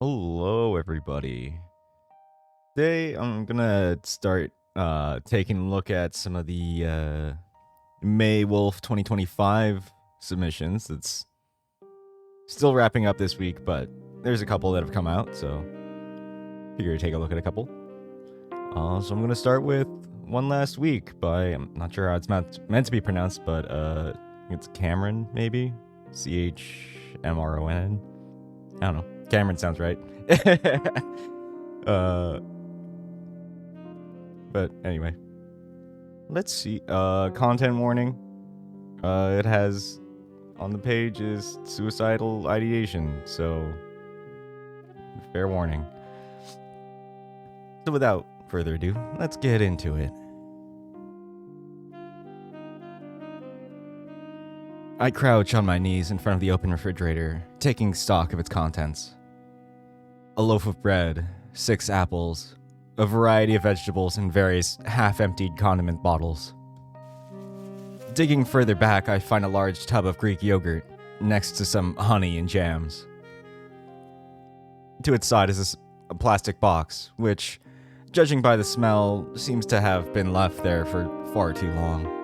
Hello, everybody. Today, I'm gonna start taking a look at some of the May Wolf 2025 submissions. It's still wrapping up this week, but there's a couple that have come out, so figure to take a look at a couple. So I'm gonna start with One Last Week by, I'm not sure how it's meant to be pronounced, but I think it's Cameron, maybe? Chmron? I don't know. Cameron sounds right. But anyway. Let's see. Content warning. It has on the page is suicidal ideation, so fair warning. So without further ado, let's get into it. I crouch on my knees in front of the open refrigerator, taking stock of its contents. A loaf of bread, 6 apples, a variety of vegetables, and various half-emptied condiment bottles. Digging further back, I find a large tub of Greek yogurt, next to some honey and jams. To its side is a plastic box, which, judging by the smell, seems to have been left there for far too long.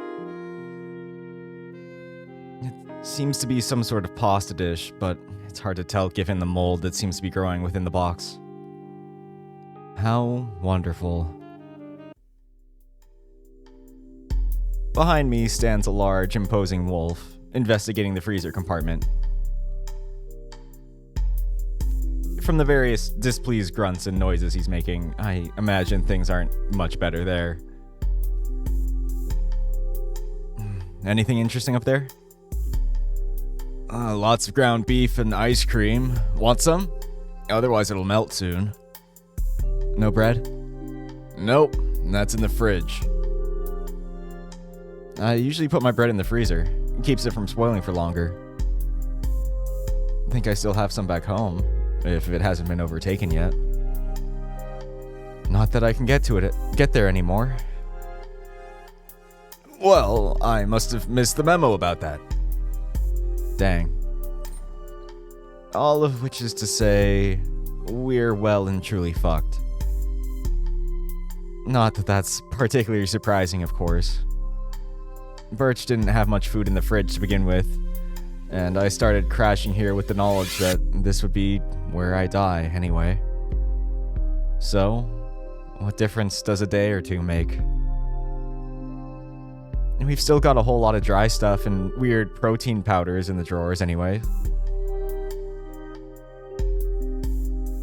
It seems to be some sort of pasta dish, but it's hard to tell given the mold that seems to be growing within the box. How wonderful. Behind me stands a large, imposing wolf, investigating the freezer compartment. From the various displeased grunts and noises he's making, I imagine things aren't much better there. Anything interesting up there? Lots of ground beef and ice cream. Want some? Otherwise it'll melt soon. No bread? Nope, that's in the fridge. I usually put my bread in the freezer. It keeps it from spoiling for longer. I think I still have some back home, if it hasn't been overtaken yet. Not that I can get there anymore. Well, I must have missed the memo about that. Dang. All of which is to say, we're well and truly fucked. Not that that's particularly surprising, of course. Birch didn't have much food in the fridge to begin with, and I started crashing here with the knowledge that this would be where I die anyway. So, what difference does a day or two make? And we've still got a whole lot of dry stuff and weird protein powders in the drawers anyway.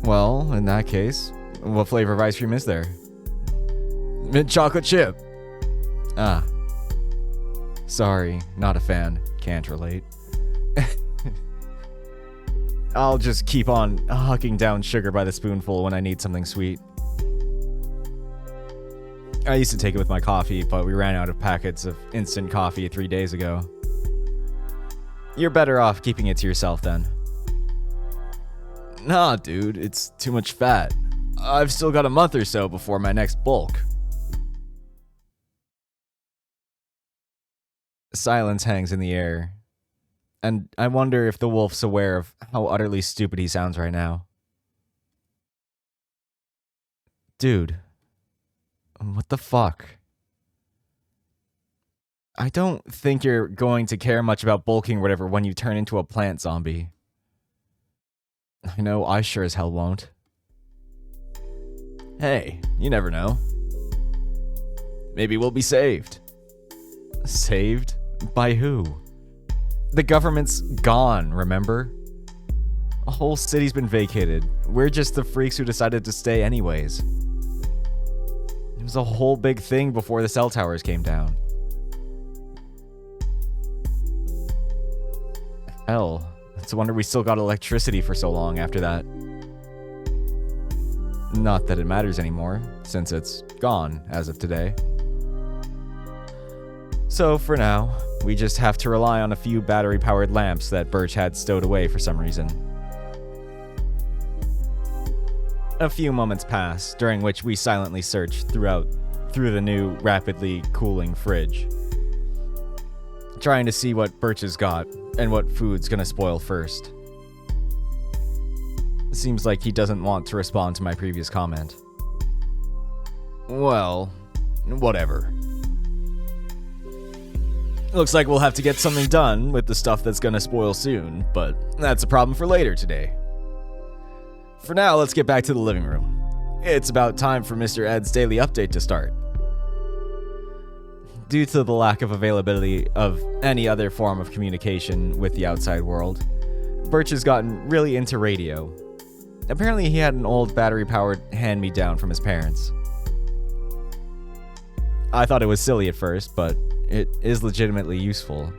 Well, in that case, what flavor of ice cream is there? Mint chocolate chip. Ah. Sorry, not a fan. Can't relate. I'll just keep on hucking down sugar by the spoonful when I need something sweet. I used to take it with my coffee, but we ran out of packets of instant coffee 3 days ago. You're better off keeping it to yourself then. Nah, dude, it's too much fat. I've still got a month or so before my next bulk. Silence hangs in the air, and I wonder if the wolf's aware of how utterly stupid he sounds right now. Dude. What the fuck? I don't think you're going to care much about bulking or whatever when you turn into a plant zombie. I know I sure as hell won't. Hey, you never know. Maybe we'll be saved. Saved? By who? The government's gone, remember? A whole city's been vacated. We're just the freaks who decided to stay anyways. It was a whole big thing before the cell towers came down. Hell, it's a wonder we still got electricity for so long after that. Not that it matters anymore, since it's gone as of today. So for now, we just have to rely on a few battery-powered lamps that Birch had stowed away for some reason. A few moments pass, during which we silently search through the new, rapidly cooling fridge, trying to see what Birch has got and what food's gonna spoil first. Seems like he doesn't want to respond to my previous comment. Well, whatever. Looks like we'll have to get something done with the stuff that's gonna spoil soon, but that's a problem for later today. For now, let's get back to the living room. It's about time for Mr. Ed's daily update to start. Due to the lack of availability of any other form of communication with the outside world, Birch has gotten really into radio. Apparently he had an old battery-powered hand-me-down from his parents. I thought it was silly at first, but it is legitimately useful.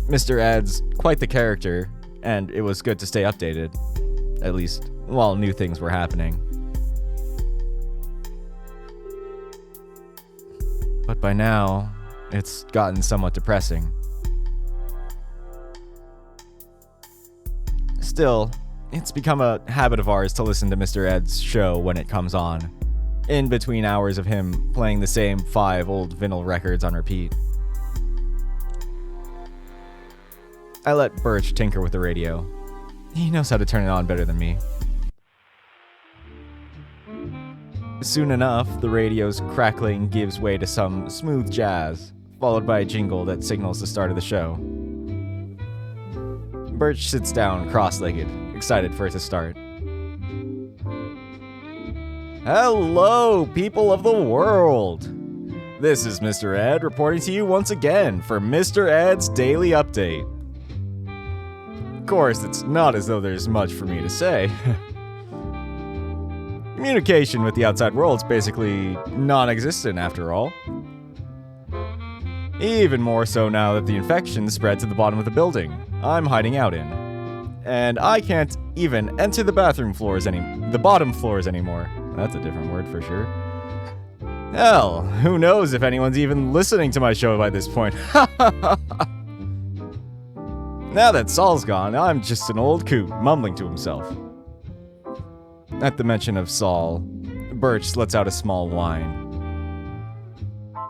Mr. Ed's quite the character, and it was good to stay updated, at least while new things were happening. But by now, it's gotten somewhat depressing. Still, it's become a habit of ours to listen to Mr. Ed's show when it comes on, in between hours of him playing the same 5 old vinyl records on repeat. I let Birch tinker with the radio. He knows how to turn it on better than me. Soon enough, the radio's crackling gives way to some smooth jazz, followed by a jingle that signals the start of the show. Birch sits down cross-legged, excited for it to start. Hello, people of the world! This is Mr. Ed reporting to you once again for Mr. Ed's Daily Update. Of course, it's not as though there's much for me to say. Communication with the outside world's basically non-existent after all. Even more so now that the infection spread to the bottom of the building I'm hiding out in. And I can't even enter the bottom floors anymore. That's a different word for sure. Hell, who knows if anyone's even listening to my show by this point. Now that Saul's gone, I'm just an old coot mumbling to himself. At the mention of Saul, Birch lets out a small whine.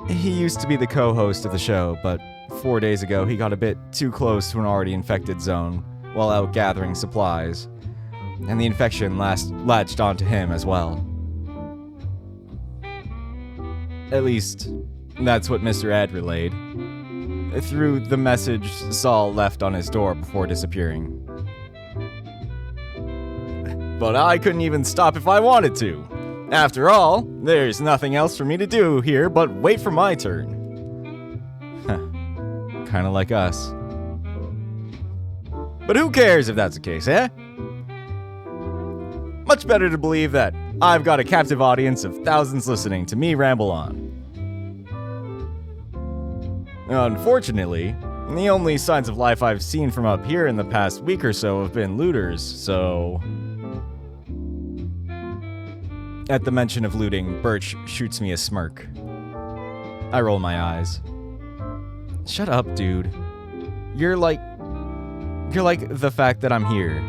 He used to be the co-host of the show, but 4 days ago he got a bit too close to an already infected zone while out gathering supplies, and the infection latched onto him as well. At least, that's what Mr. Ed relayed, through the message Saul left on his door before disappearing. But I couldn't even stop if I wanted to. After all, there's nothing else for me to do here but wait for my turn. Kinda like us. But who cares if that's the case, eh? Much better to believe that I've got a captive audience of thousands listening to me ramble on. Unfortunately, the only signs of life I've seen from up here in the past week or so have been looters, so... At the mention of looting, Birch shoots me a smirk. I roll my eyes. Shut up, dude. You're like the fact that I'm here.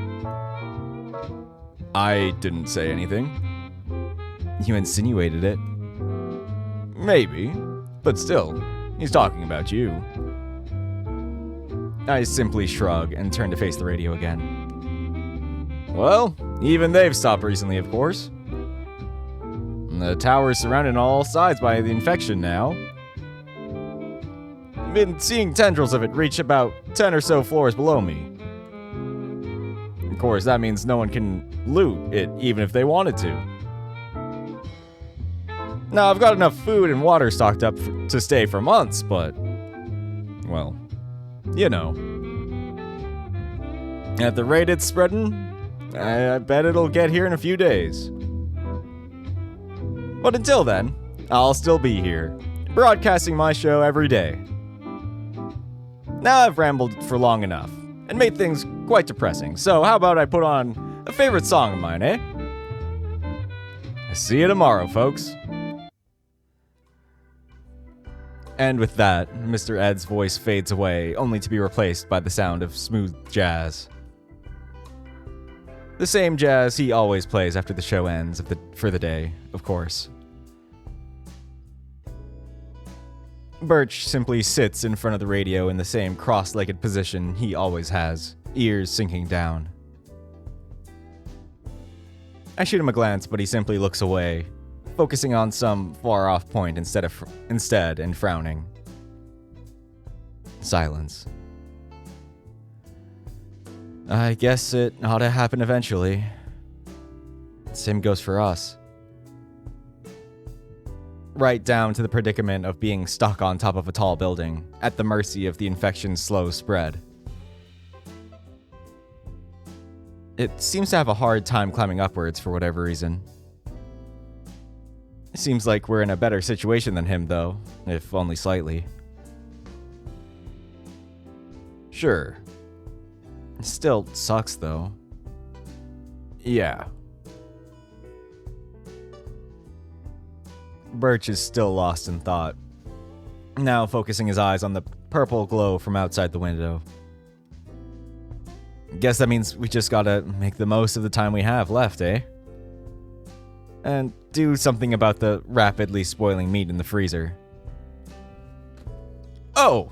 I didn't say anything. You insinuated it. Maybe, but still, he's talking about you. I simply shrug and turn to face the radio again. Well, even they've stopped recently, of course. The tower is surrounded on all sides by the infection now. Been seeing tendrils of it reach about 10 or so floors below me. Of course, that means no one can loot it even if they wanted to. Now, I've got enough food and water stocked up to stay for months, but... well, you know. At the rate it's spreading, I bet it'll get here in a few days. But until then, I'll still be here, broadcasting my show every day. Now I've rambled for long enough, and made things quite depressing, so how about I put on a favorite song of mine, eh? See you tomorrow, folks. And with that, Mr. Ed's voice fades away, only to be replaced by the sound of smooth jazz. The same jazz he always plays after the show ends for the day, of course. Birch simply sits in front of the radio in the same cross-legged position he always has, ears sinking down. I shoot him a glance, but he simply looks away, focusing on some far-off point instead and frowning. Silence. I guess it ought to happen eventually. Same goes for us. Right down to the predicament of being stuck on top of a tall building, at the mercy of the infection's slow spread. It seems to have a hard time climbing upwards for whatever reason. It seems like we're in a better situation than him, though, if only slightly. Sure. Still sucks, though. Yeah. Birch is still lost in thought, now focusing his eyes on the purple glow from outside the window. Guess that means we just gotta make the most of the time we have left, eh? And do something about the rapidly spoiling meat in the freezer. Oh!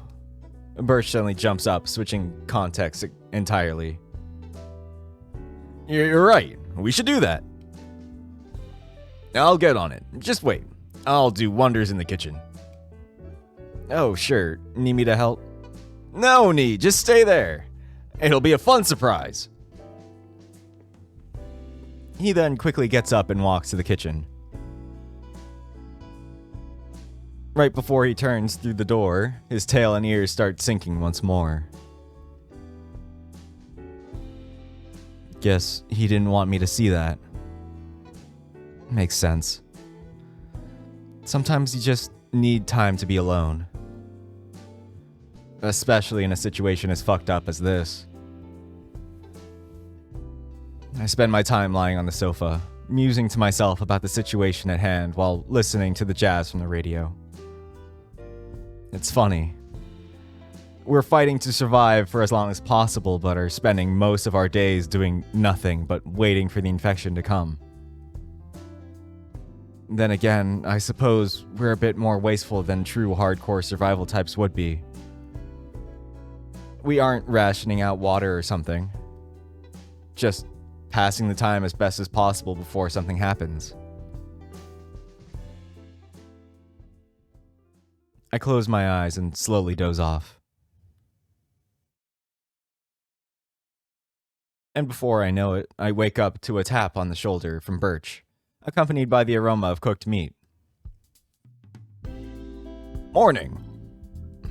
Birch suddenly jumps up, switching context entirely. You're right. We should do that. I'll get on it. Just wait. I'll do wonders in the kitchen. Oh, sure. Need me to help? No need. Just stay there. It'll be a fun surprise. He then quickly gets up and walks to the kitchen. Right before he turns through the door, his tail and ears start sinking once more. Guess he didn't want me to see that. Makes sense. Sometimes you just need time to be alone. Especially in a situation as fucked up as this. I spend my time lying on the sofa, musing to myself about the situation at hand while listening to the jazz from the radio. It's funny. We're fighting to survive for as long as possible, but are spending most of our days doing nothing but waiting for the infection to come. Then again, I suppose we're a bit more wasteful than true hardcore survival types would be. We aren't rationing out water or something. Just passing the time as best as possible before something happens. I close my eyes and slowly doze off. And before I know it, I wake up to a tap on the shoulder from Birch, accompanied by the aroma of cooked meat. Morning.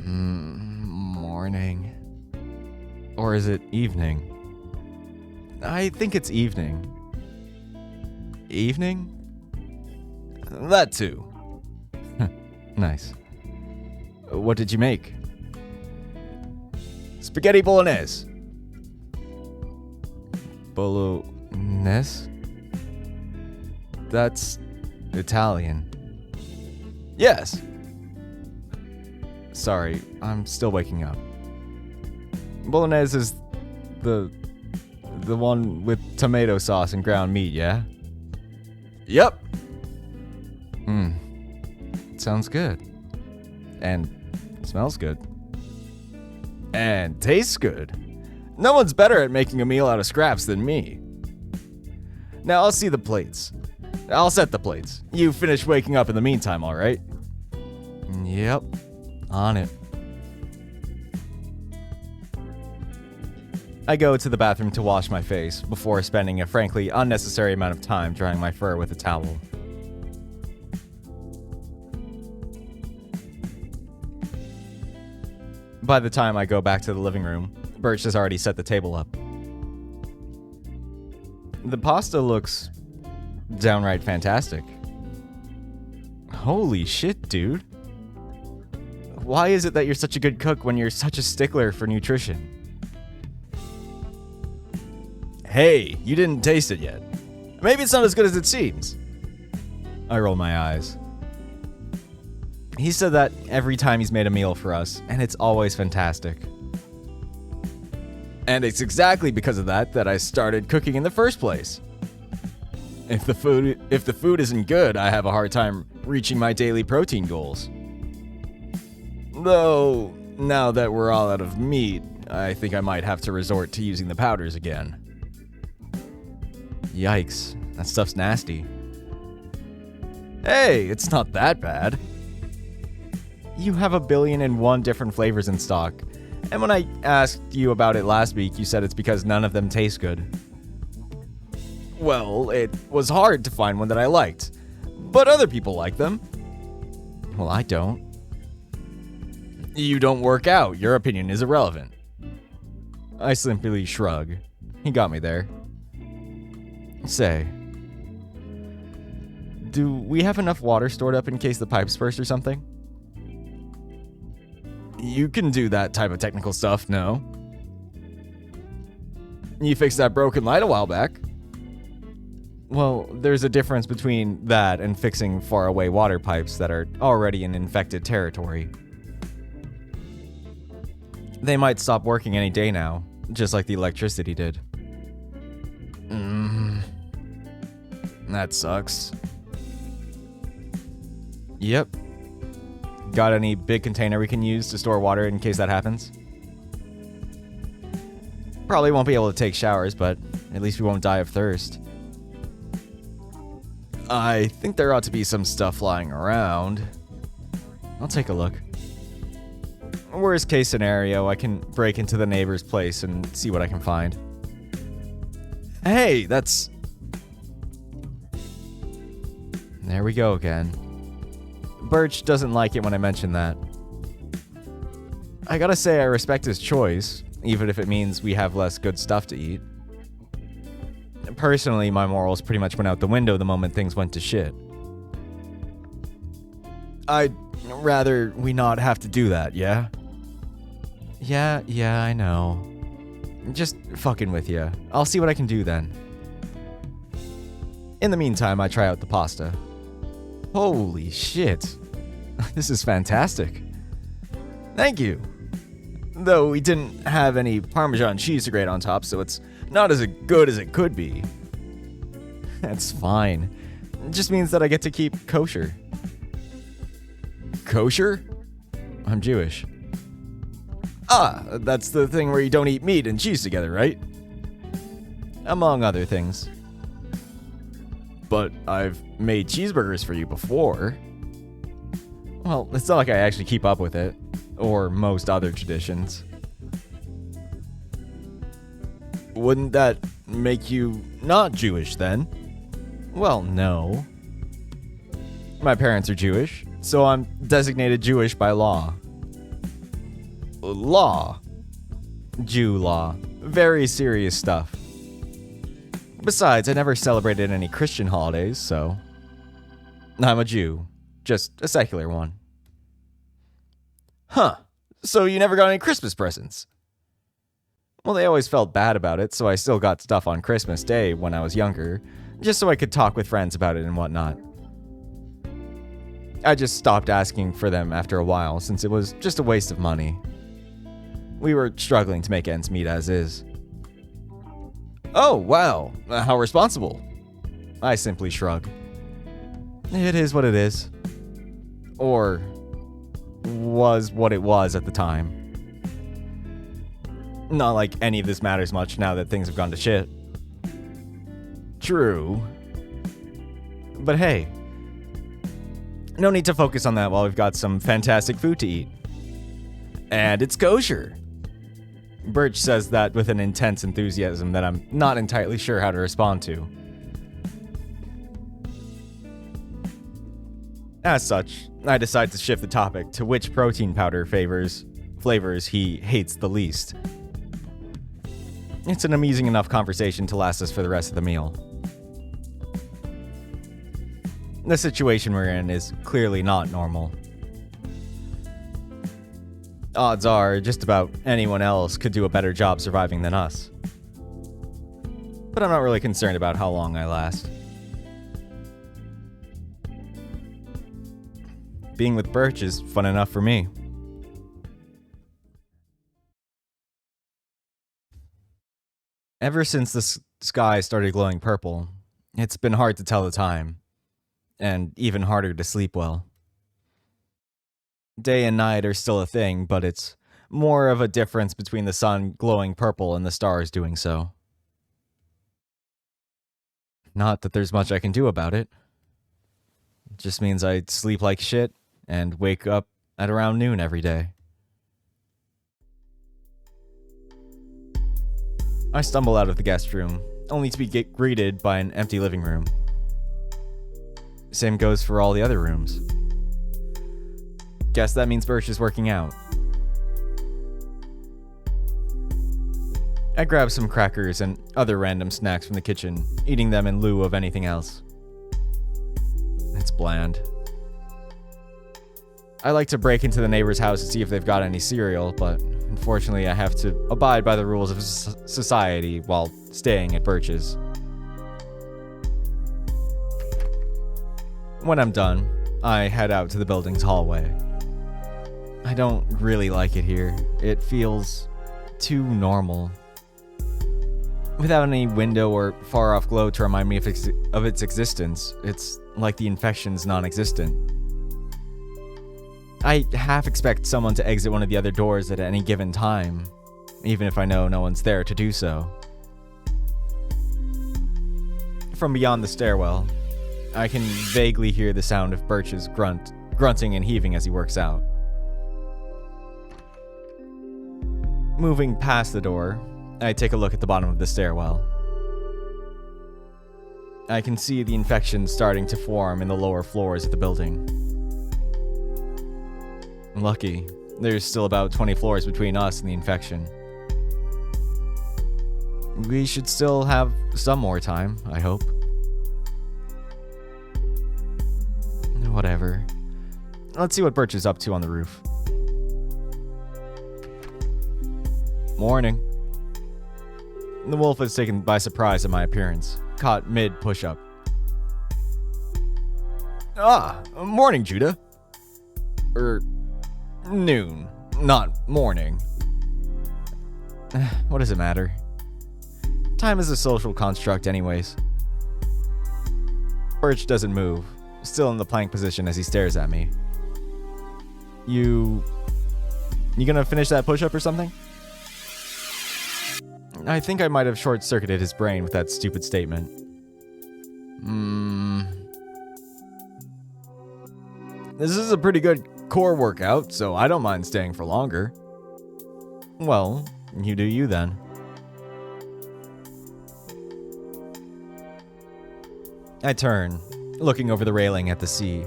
Morning. Or is it evening? I think it's evening. Evening? That too. Nice. What did you make? Spaghetti bolognese. Bolognese? That's Italian. Yes. Sorry, I'm still waking up. Bolognese is the one with tomato sauce and ground meat, yeah? Yep. Sounds good. And smells good. And tastes good. No one's better at making a meal out of scraps than me. Now I'll see the plates. I'll set the plates. You finish waking up in the meantime, alright? Yep. On it. I go to the bathroom to wash my face, before spending a frankly unnecessary amount of time drying my fur with a towel. By the time I go back to the living room, Birch has already set the table up. The pasta looks downright fantastic. Holy shit, dude. Why is it that you're such a good cook when you're such a stickler for nutrition? Hey, you didn't taste it yet. Maybe it's not as good as it seems. I roll my eyes. He said that every time he's made a meal for us, and it's always fantastic. And it's exactly because of that I started cooking in the first place. If the food isn't good, I have a hard time reaching my daily protein goals. Though, now that we're all out of meat, I think I might have to resort to using the powders again. Yikes, that stuff's nasty. Hey, it's not that bad. You have 1,000,000,001 different flavors in stock. And when I asked you about it last week, you said it's because none of them taste good. Well, it was hard to find one that I liked. But other people like them. Well, I don't. You don't work out. Your opinion is irrelevant. I simply shrug. He got me there. Say, do we have enough water stored up in case the pipes burst or something? You can do that type of technical stuff, no? You fixed that broken light a while back. Well, there's a difference between that and fixing faraway water pipes that are already in infected territory. They might stop working any day now, just like the electricity did. That sucks. Yep. Got any big container we can use to store water in case that happens? Probably won't be able to take showers, but at least we won't die of thirst. I think there ought to be some stuff lying around. I'll take a look. Worst case scenario, I can break into the neighbor's place and see what I can find. Hey, that's... There we go again. Birch doesn't like it when I mention that. I gotta say I respect his choice, even if it means we have less good stuff to eat. Personally, my morals pretty much went out the window the moment things went to shit. I'd rather we not have to do that, yeah? Yeah, I know. Just fucking with you. I'll see what I can do then. In the meantime, I try out the pasta. Holy shit. This is fantastic. Thank you. Though we didn't have any Parmesan cheese to grate on top, so it's not as good as it could be. That's fine. It just means that I get to keep kosher. Kosher? I'm Jewish. Ah, that's the thing where you don't eat meat and cheese together, right? Among other things. But I've made cheeseburgers for you before. Well, it's not like I actually keep up with it, or most other traditions. Wouldn't that make you not Jewish then? Well, no. My parents are Jewish, so I'm designated Jewish by law. Law. Jew law. Very serious stuff. Besides, I never celebrated any Christian holidays, so... I'm a Jew. Just a secular one. Huh. So you never got any Christmas presents? Well, they always felt bad about it, so I still got stuff on Christmas Day when I was younger, just so I could talk with friends about it and whatnot. I just stopped asking for them after a while, since it was just a waste of money. We were struggling to make ends meet as is. Oh, wow. How responsible. I simply shrug. It is what it is. Or was what it was at the time. Not like any of this matters much now that things have gone to shit. True. But hey, no need to focus on that while we've got some fantastic food to eat. And it's kosher. Birch says that with an intense enthusiasm that I'm not entirely sure how to respond to. As such, I decide to shift the topic to which protein powder flavors he hates the least. It's an amusing enough conversation to last us for the rest of the meal. The situation we're in is clearly not normal. Odds are, just about anyone else could do a better job surviving than us. But I'm not really concerned about how long I last. Being with Birch is fun enough for me. Ever since the sky started glowing purple, it's been hard to tell the time, and even harder to sleep well. Day and night are still a thing, but it's more of a difference between the sun glowing purple and the stars doing so. Not that there's much I can do about it. It just means I sleep like shit and wake up at around noon every day. I stumble out of the guest room, only to be greeted by an empty living room. Same goes for all the other rooms. Guess that means Birch is working out. I grab some crackers and other random snacks from the kitchen, eating them in lieu of anything else. It's bland. I like to break into the neighbor's house to see if they've got any cereal, but unfortunately I have to abide by the rules of society while staying at Birch's. When I'm done, I head out to the building's hallway. I don't really like it here. It feels too normal. Without any window or far-off glow to remind me of its existence, it's like the infection's non-existent. I half expect someone to exit one of the other doors at any given time, even if I know no one's there to do so. From beyond the stairwell, I can vaguely hear the sound of Birch's grunting and heaving as he works out. Moving past the door, I take a look at the bottom of the stairwell. I can see the infection starting to form in the lower floors of the building. Lucky, there's still about 20 floors between us and the infection. We should still have some more time, I hope. Whatever. Let's see what Birch is up to on the roof. Morning. The wolf is taken by surprise at my appearance, caught mid-push-up. Morning, Judah. Noon, not morning. What does it matter? Time is a social construct anyways. Birch doesn't move, still in the plank position as he stares at me. You gonna finish that push-up or something? I think I might have short-circuited his brain with that stupid statement. This is a pretty good core workout, so I don't mind staying for longer. Well, you do you then. I turn, looking over the railing at the sea.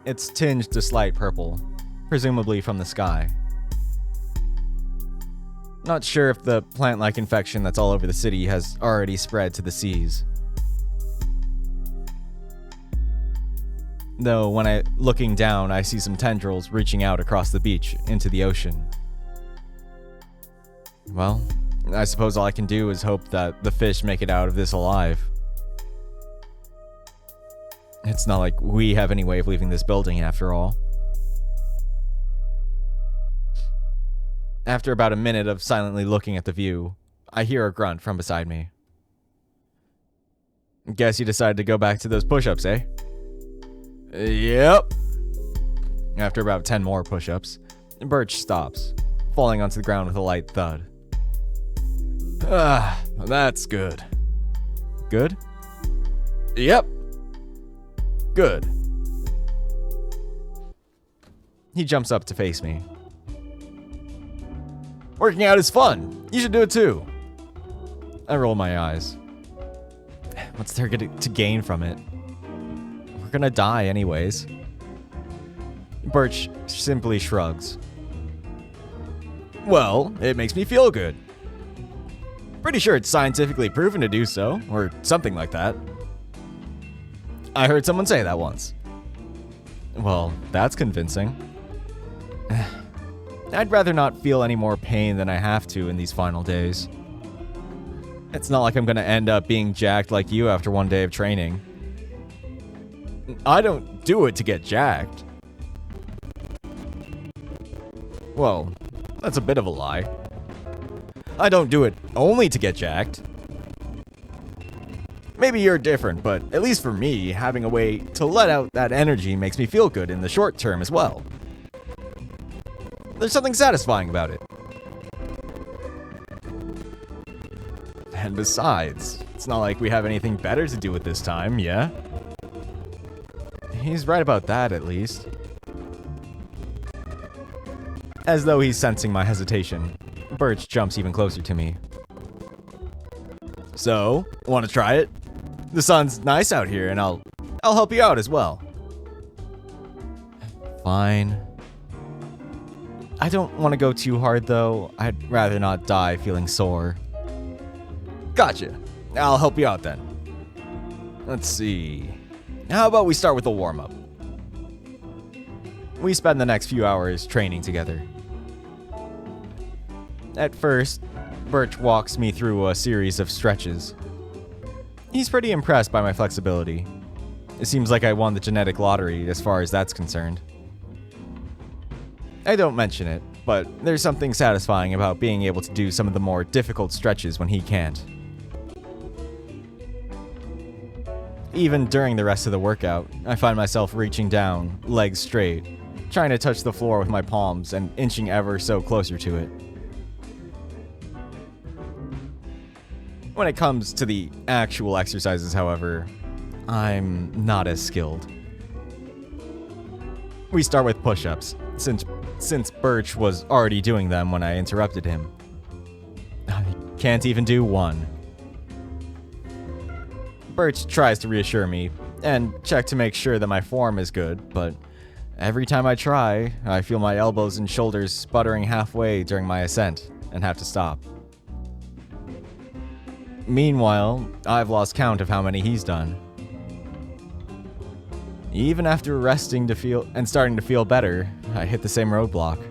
It's tinged a slight purple, presumably from the sky. Not sure if the plant-like infection that's all over the city has already spread to the seas. Though when looking down, I see some tendrils reaching out across the beach into the ocean. Well, I suppose all I can do is hope that the fish make it out of this alive. It's not like we have any way of leaving this building after all. After about a minute of silently looking at the view, I hear a grunt from beside me. Guess you decided to go back to those push-ups, eh? Yep. After about 10 more push-ups, Birch stops, falling onto the ground with a light thud. That's good. Good? Yep. Good. He jumps up to face me. Working out is fun. You should do it too. I roll my eyes. What's there to gain from it? We're gonna die anyways. Birch simply shrugs. Well, it makes me feel good. Pretty sure it's scientifically proven to do so, or something like that. I heard someone say that once. Well, that's convincing. I'd rather not feel any more pain than I have to in these final days. It's not like I'm gonna end up being jacked like you after one day of training. I don't do it to get jacked. Well, that's a bit of a lie. I don't do it only to get jacked. Maybe you're different, but at least for me, having a way to let out that energy makes me feel good in the short term as well. There's something satisfying about it. And besides, it's not like we have anything better to do with this time, yeah? He's right about that, at least. As though he's sensing my hesitation, Birch jumps even closer to me. So, want to try it? The sun's nice out here, and I'll help you out as well. Fine. I don't want to go too hard, though. I'd rather not die feeling sore. Gotcha. I'll help you out then. Let's see. How about we start with the warm-up? We spend the next few hours training together. At first, Birch walks me through a series of stretches. He's pretty impressed by my flexibility. It seems like I won the genetic lottery as far as that's concerned. I don't mention it, but there's something satisfying about being able to do some of the more difficult stretches when he can't. Even during the rest of the workout, I find myself reaching down, legs straight, trying to touch the floor with my palms and inching ever so closer to it. When it comes to the actual exercises, however, I'm not as skilled. We start with push-ups, since Birch was already doing them when I interrupted him. I can't even do one. Birch tries to reassure me and check to make sure that my form is good, but every time I try, I feel my elbows and shoulders sputtering halfway during my ascent and have to stop. Meanwhile, I've lost count of how many he's done. Even after resting to feel and starting to feel better, I hit the same roadblock.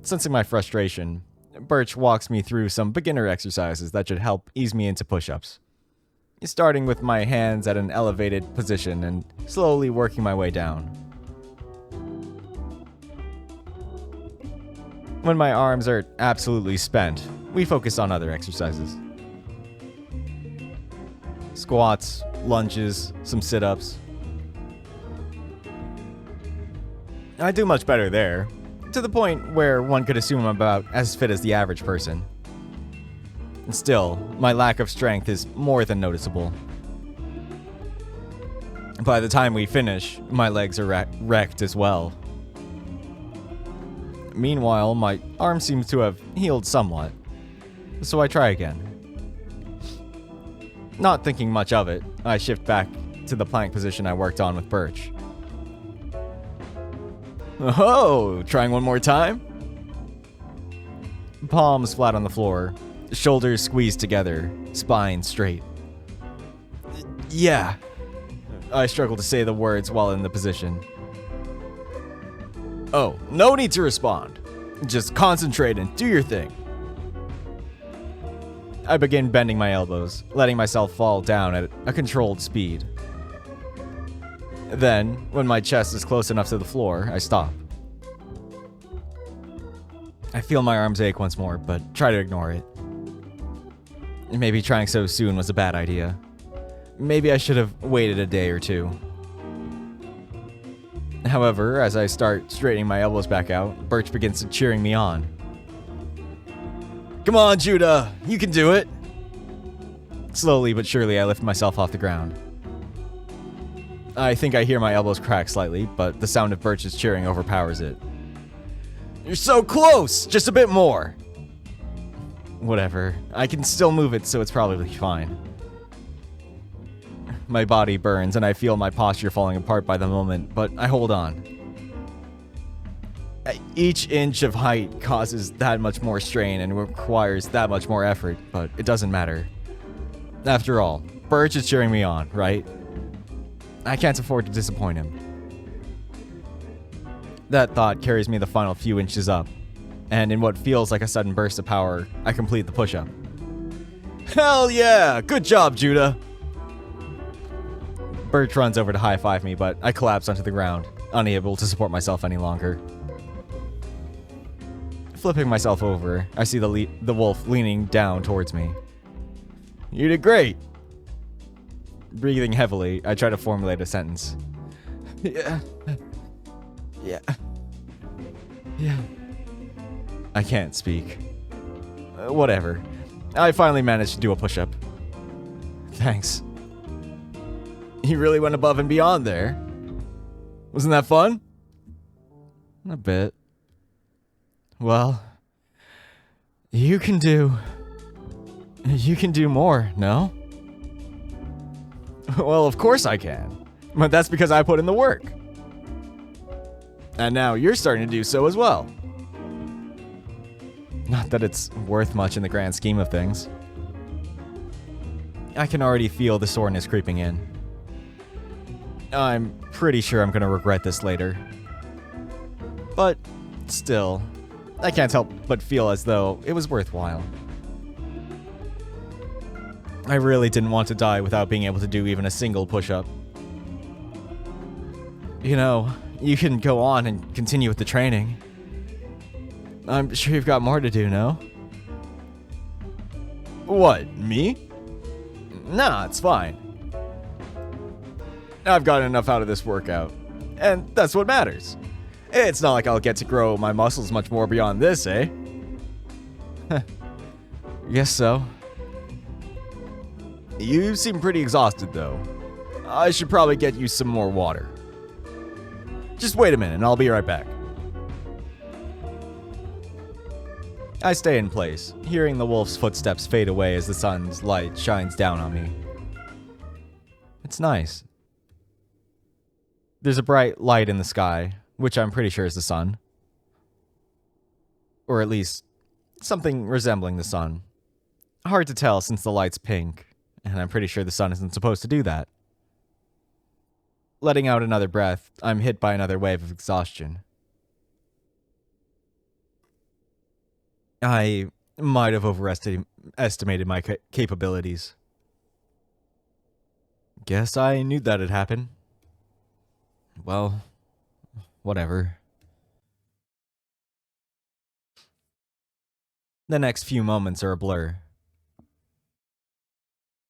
Sensing my frustration, Birch walks me through some beginner exercises that should help ease me into push-ups. Starting with my hands at an elevated position and slowly working my way down. When my arms are absolutely spent, we focus on other exercises. Squats, lunges, some sit-ups. I do much better there, to the point where one could assume I'm about as fit as the average person. Still, my lack of strength is more than noticeable. By the time we finish, my legs are wrecked as well. Meanwhile, my arm seems to have healed somewhat, so I try again. Not thinking much of it, I shift back to the plank position I worked on with Birch. Oh, trying one more time? Palms flat on the floor, shoulders squeezed together, spine straight. Yeah. I struggle to say the words while in the position. Oh, no need to respond. Just concentrate and do your thing. I begin bending my elbows, letting myself fall down at a controlled speed. Then, when my chest is close enough to the floor, I stop. I feel my arms ache once more, but try to ignore it. Maybe trying so soon was a bad idea. Maybe I should have waited a day or two. However, as I start straightening my elbows back out, Birch begins cheering me on. Come on, Judah! You can do it! Slowly but surely, I lift myself off the ground. I think I hear my elbows crack slightly, but the sound of Birch's cheering overpowers it. You're so close! Just a bit more! Whatever. I can still move it, so it's probably fine. My body burns, and I feel my posture falling apart by the moment, but I hold on. Each inch of height causes that much more strain and requires that much more effort, but it doesn't matter. After all, Birch is cheering me on, right? I can't afford to disappoint him. That thought carries me the final few inches up, and in what feels like a sudden burst of power, I complete the push-up. Hell yeah! Good job, Judah! Birch runs over to high-five me, but I collapse onto the ground, unable to support myself any longer. Flipping myself over, I see the wolf leaning down towards me. You did great! Breathing heavily, I try to formulate a sentence. Yeah. I can't speak. Whatever. I finally managed to do a push-up. Thanks. You really went above and beyond there. Wasn't that fun? A bit. Well, you can do more, no? Well, of course I can. But that's because I put in the work. And now you're starting to do so as well. Not that it's worth much in the grand scheme of things. I can already feel the soreness creeping in. I'm pretty sure I'm gonna regret this later. But still, I can't help but feel as though it was worthwhile. I really didn't want to die without being able to do even a single push-up. You know, you can go on and continue with the training. I'm sure you've got more to do, no? What, me? Nah, it's fine. I've gotten enough out of this workout, and that's what matters. It's not like I'll get to grow my muscles much more beyond this, eh? Guess so. You seem pretty exhausted, though. I should probably get you some more water. Just wait a minute, and I'll be right back. I stay in place, hearing the wolf's footsteps fade away as the sun's light shines down on me. It's nice. There's a bright light in the sky, which I'm pretty sure is the sun. Or at least, something resembling the sun. Hard to tell since the light's pink, and I'm pretty sure the sun isn't supposed to do that. Letting out another breath, I'm hit by another wave of exhaustion. I might have overestimated my capabilities. Guess I knew that'd happen. Well, whatever. The next few moments are a blur.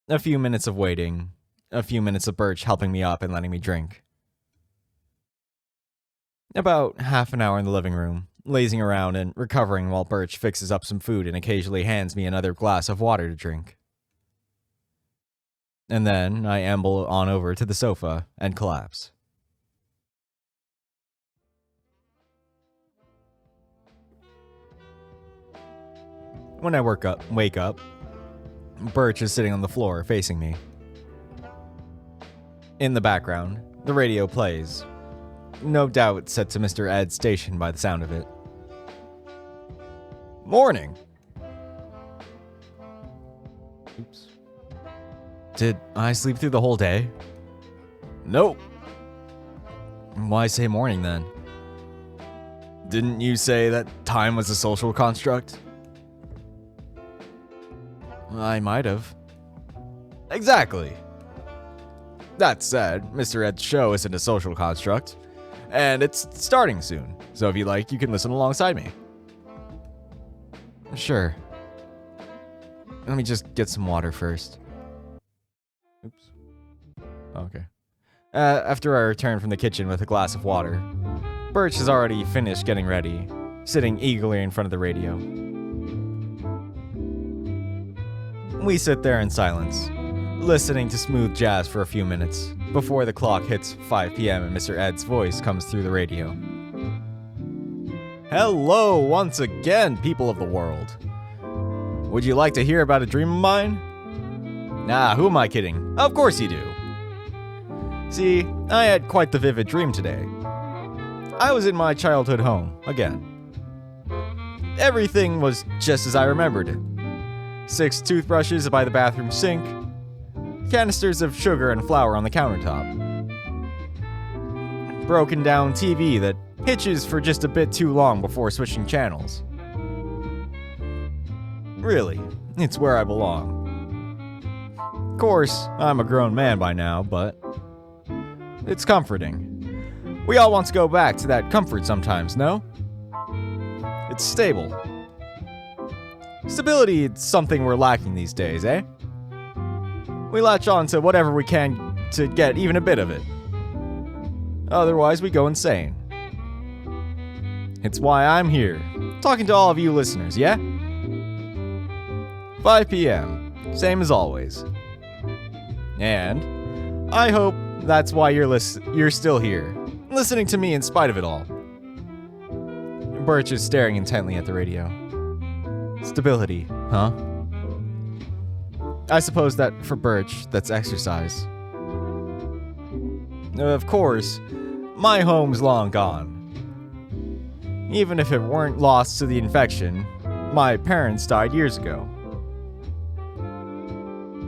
A few minutes of waiting, a few minutes of Birch helping me up and letting me drink. About half an hour in the living room, lazing around and recovering while Birch fixes up some food and occasionally hands me another glass of water to drink. And then I amble on over to the sofa and collapse. When I wake up, Birch is sitting on the floor facing me. In the background, the radio plays. No doubt set to Mr. Ed's station by the sound of it. Morning! Oops. Did I sleep through the whole day? Nope. Why say morning then? Didn't you say that time was a social construct? I might have. Exactly. That said, Mr. Ed's show isn't a social construct, and it's starting soon, so if you like, you can listen alongside me. Sure. Let me just get some water first. Oops. Okay. After I return from the kitchen with a glass of water, Birch has already finished getting ready, sitting eagerly in front of the radio. We sit there in silence, listening to smooth jazz for a few minutes, before the clock hits 5 p.m. and Mr. Ed's voice comes through the radio. Hello once again, people of the world. Would you like to hear about a dream of mine? Nah, who am I kidding? Of course you do. See, I had quite the vivid dream today. I was in my childhood home, again. Everything was just as I remembered it. 6 toothbrushes by the bathroom sink, canisters of sugar and flour on the countertop. Broken down TV that hitches for just a bit too long before switching channels. Really, it's where I belong. Of course, I'm a grown man by now, but it's comforting. We all want to go back to that comfort sometimes, no? It's stable. Stability is something we're lacking these days, eh? We latch on to whatever we can to get even a bit of it. Otherwise, we go insane. It's why I'm here, talking to all of you listeners, yeah? 5 p.m., same as always. And I hope that's why you're still here, listening to me in spite of it all. Birch is staring intently at the radio. Stability, huh? I suppose that for Birch, that's exercise. Of course, my home's long gone. Even if it weren't lost to the infection, my parents died years ago.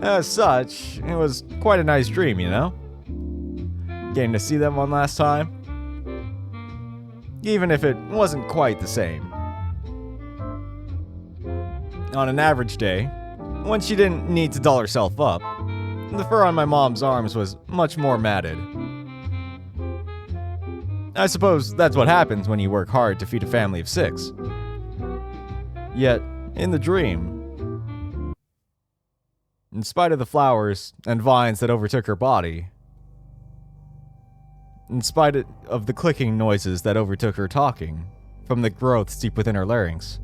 As such, it was quite a nice dream, you know? Getting to see them one last time. Even if it wasn't quite the same. On an average day, when she didn't need to doll herself up, the fur on my mom's arms was much more matted. I suppose that's what happens when you work hard to feed a family of 6. Yet, in the dream, in spite of the flowers and vines that overtook her body, in spite of the clicking noises that overtook her talking from the growths deep within her larynx,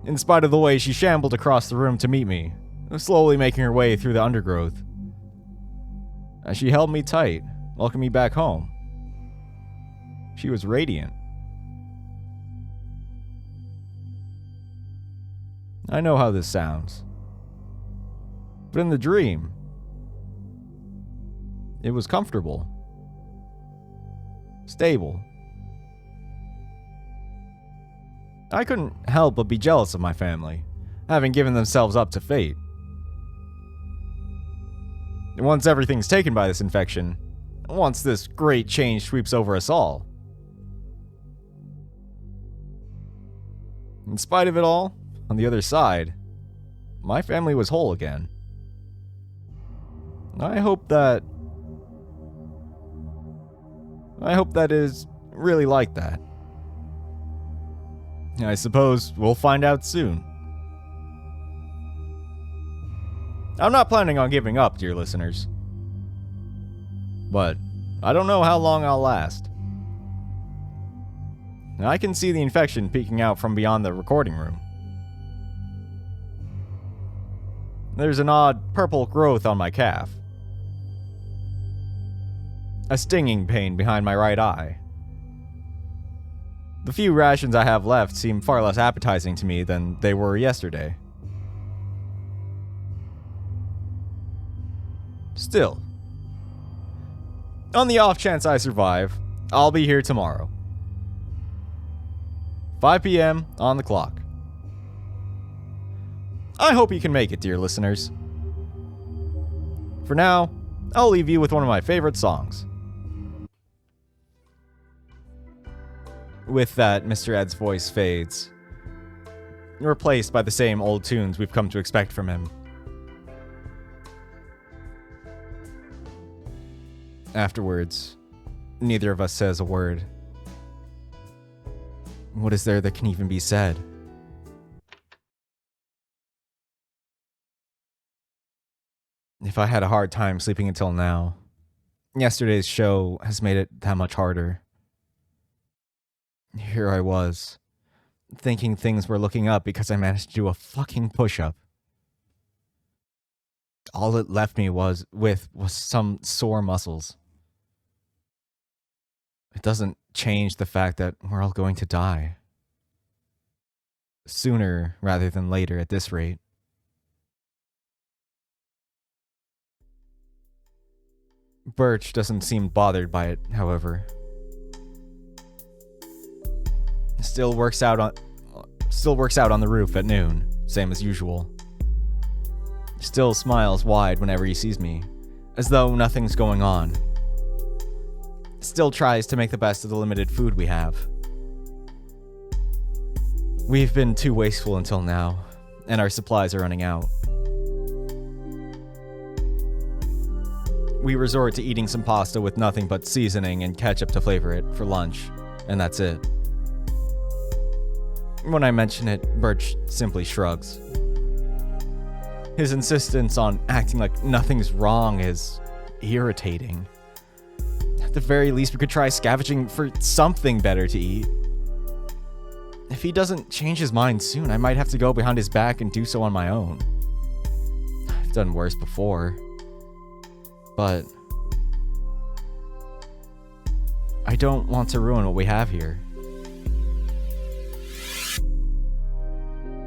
in spite of the way she shambled across the room to meet me, slowly making her way through the undergrowth, as she held me tight, welcoming me back home, she was radiant. I know how this sounds, but in the dream, it was comfortable, stable. I couldn't help but be jealous of my family, having given themselves up to fate. Once everything's taken by this infection, once this great change sweeps over us all, in spite of it all, on the other side, my family was whole again. I hope that is really like that. I suppose we'll find out soon. I'm not planning on giving up, dear listeners. But I don't know how long I'll last. I can see the infection peeking out from beyond the recording room. There's an odd purple growth on my calf. A stinging pain behind my right eye. The few rations I have left seem far less appetizing to me than they were yesterday. Still, on the off chance I survive, I'll be here tomorrow. 5 p.m. on the clock. I hope you can make it, dear listeners. For now, I'll leave you with one of my favorite songs. With that, Mr. Ed's voice fades, replaced by the same old tunes we've come to expect from him. Afterwards, neither of us says a word. What is there that can even be said? If I had a hard time sleeping until now, yesterday's show has made it that much harder. Here I was, thinking things were looking up because I managed to do a fucking push-up. All it left me was some sore muscles. It doesn't change the fact that we're all going to die. Sooner rather than later at this rate. Birch doesn't seem bothered by it, however. Still works out on the roof at noon, same as usual. Still smiles wide whenever he sees me, as though nothing's going on. Still tries to make the best of the limited food we have. We've been too wasteful until now, and our supplies are running out. We resort to eating some pasta with nothing but seasoning and ketchup to flavor it for lunch, and that's it. When I mention it, Birch simply shrugs. His insistence on acting like nothing's wrong is irritating. At the very least, we could try scavenging for something better to eat. If he doesn't change his mind soon, I might have to go behind his back and do so on my own. I've done worse before. But I don't want to ruin what we have here.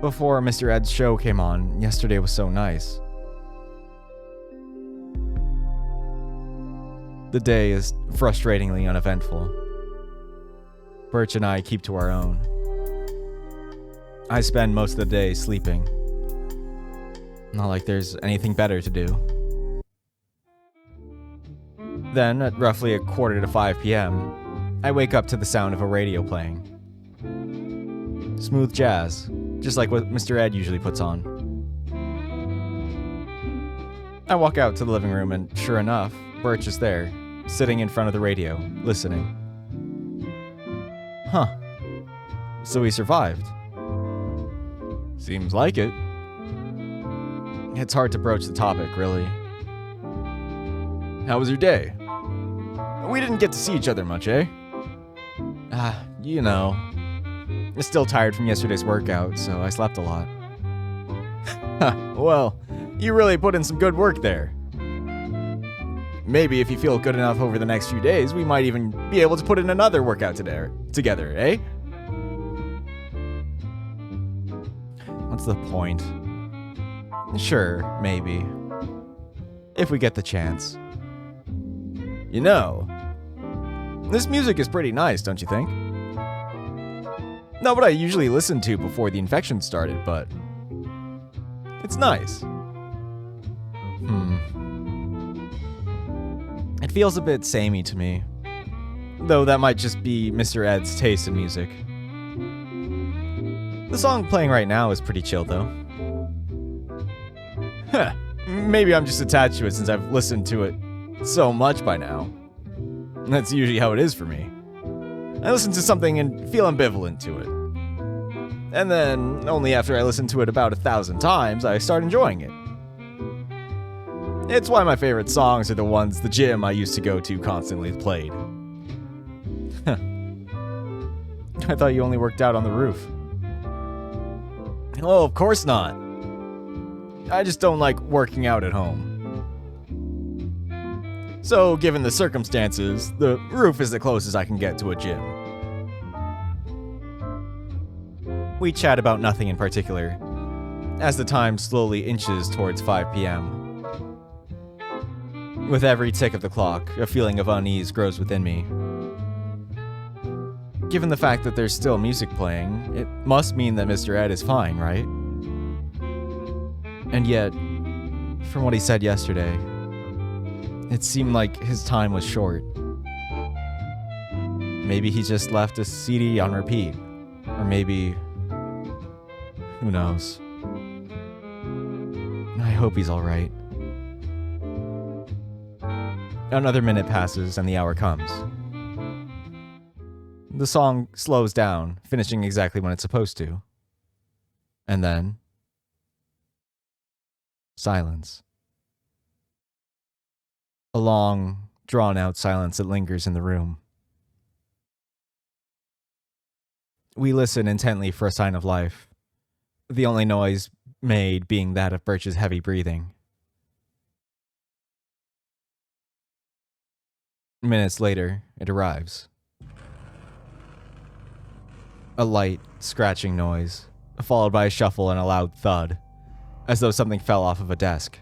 Before Mr. Ed's show came on, yesterday was so nice. The day is frustratingly uneventful. Birch and I keep to our own. I spend most of the day sleeping. Not like there's anything better to do. Then, at roughly 4:45 p.m., I wake up to the sound of a radio playing. Smooth jazz, just like what Mr. Ed usually puts on. I walk out to the living room and, sure enough, Birch is there, sitting in front of the radio, listening. Huh. So he survived. Seems like it. It's hard to broach the topic, really. How was your day? We didn't get to see each other much, eh? You know. I'm still tired from yesterday's workout, so I slept a lot. Well, you really put in some good work there. Maybe if you feel good enough over the next few days, we might even be able to put in another workout together, eh? What's the point? Sure, maybe. If we get the chance. You know, this music is pretty nice, don't you think? Not what I usually listen to before the infection started, but it's nice. It feels a bit samey to me, though that might just be Mr. Ed's taste in music. The song playing right now is pretty chill, though. Maybe I'm just attached to it since I've listened to it so much by now. That's usually how it is for me. I listen to something and feel ambivalent to it. And then, only after I listen to it about 1,000 times, I start enjoying it. It's why my favorite songs are the ones the gym I used to go to constantly played. I thought you only worked out on the roof. Oh, of course not. I just don't like working out at home. So, given the circumstances, the roof is the closest I can get to a gym. We chat about nothing in particular, as the time slowly inches towards 5 p.m. With every tick of the clock, a feeling of unease grows within me. Given the fact that there's still music playing, it must mean that Mr. Ed is fine, right? And yet, from what he said yesterday, it seemed like his time was short. Maybe he just left a CD on repeat. Or maybe... who knows? I hope he's alright. Another minute passes and the hour comes. The song slows down, finishing exactly when it's supposed to. And then... silence. A long, drawn-out silence that lingers in the room. We listen intently for a sign of life, the only noise made being that of Birch's heavy breathing. Minutes later, it arrives. A light, scratching noise, followed by a shuffle and a loud thud, as though something fell off of a desk.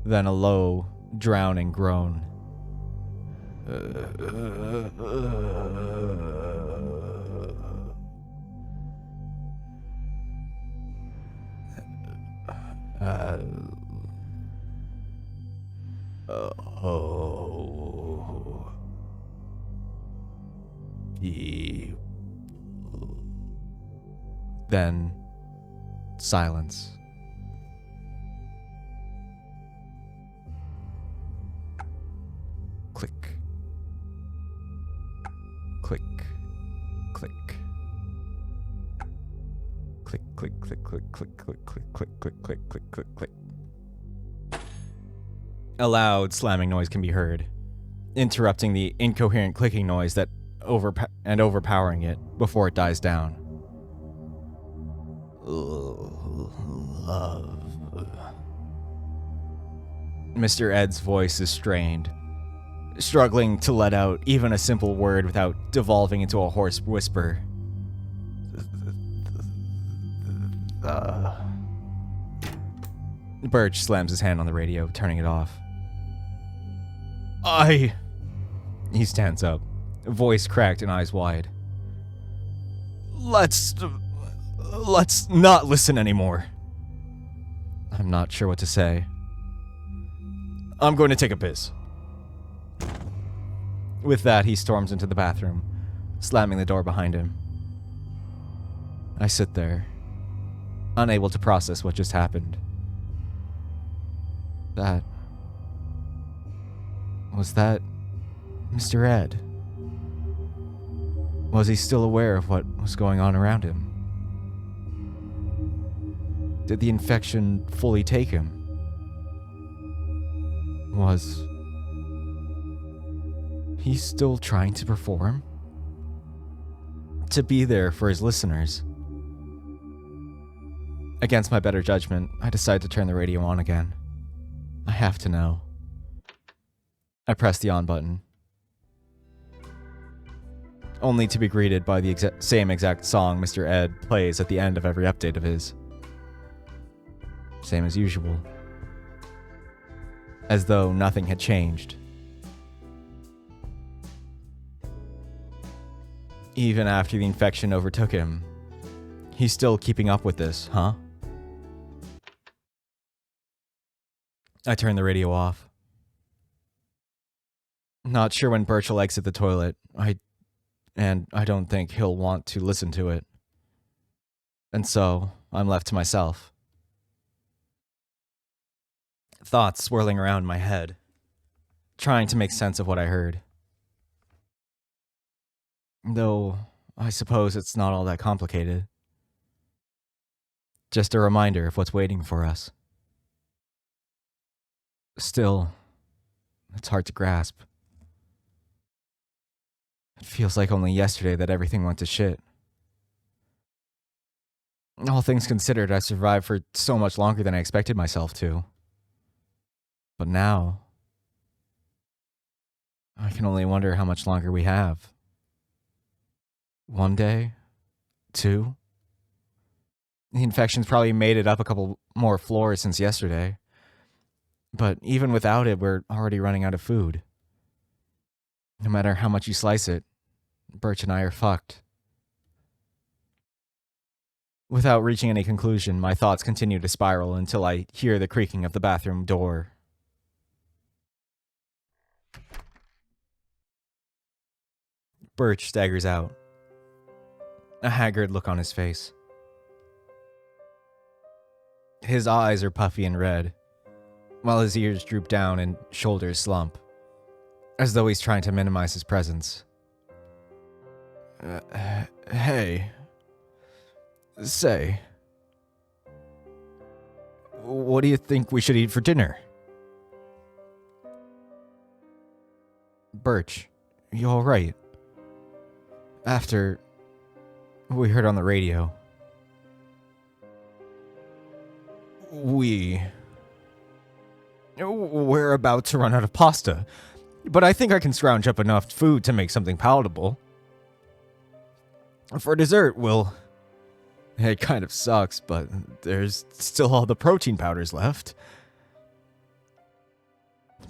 Then a low, drowning groan. Then silence. Click. Click. Click. Click, click, click, click, click, click, click, click, click, click, click, click, click. A loud slamming noise can be heard, interrupting the incoherent clicking noise that overpowering it before it dies down. Love. Mr. Ed's voice is strained, struggling to let out even a simple word without devolving into a hoarse whisper. Birch slams his hand on the radio, turning it off. He stands up, voice cracked and eyes wide. Let's not listen anymore. I'm not sure what to say. I'm going to take a piss. With that, he storms into the bathroom, slamming the door behind him. I sit there, unable to process what just happened. Was that Mr. Ed? Was he still aware of what was going on around him? Did the infection fully take him? Was he still trying to perform? To be there for his listeners? Against my better judgment, I decide to turn the radio on again. I have to know. I press the on button, only to be greeted by the same exact song Mr. Ed plays at the end of every update of his. Same as usual. As though nothing had changed. Even after the infection overtook him, he's still keeping up with this, huh? I turn the radio off. Not sure when Birch will exit the toilet. I don't think he'll want to listen to it. And so, I'm left to myself. Thoughts swirling around my head, trying to make sense of what I heard. Though, I suppose it's not all that complicated. Just a reminder of what's waiting for us. Still, it's hard to grasp. It feels like only yesterday that everything went to shit. All things considered, I survived for so much longer than I expected myself to. But now, I can only wonder how much longer we have. 1 day? 2? The infection's probably made it up a couple more floors since yesterday. But even without it, we're already running out of food. No matter how much you slice it, Birch and I are fucked. Without reaching any conclusion, my thoughts continue to spiral until I hear the creaking of the bathroom door. Birch staggers out, a haggard look on his face. His eyes are puffy and red, while his ears droop down and shoulders slump, as though he's trying to minimize his presence. Hey. Say. What do you think we should eat for dinner? Birch, you alright? After we heard on the radio. We're about to run out of pasta, but I think I can scrounge up enough food to make something palatable. For dessert, it kind of sucks, but there's still all the protein powders left.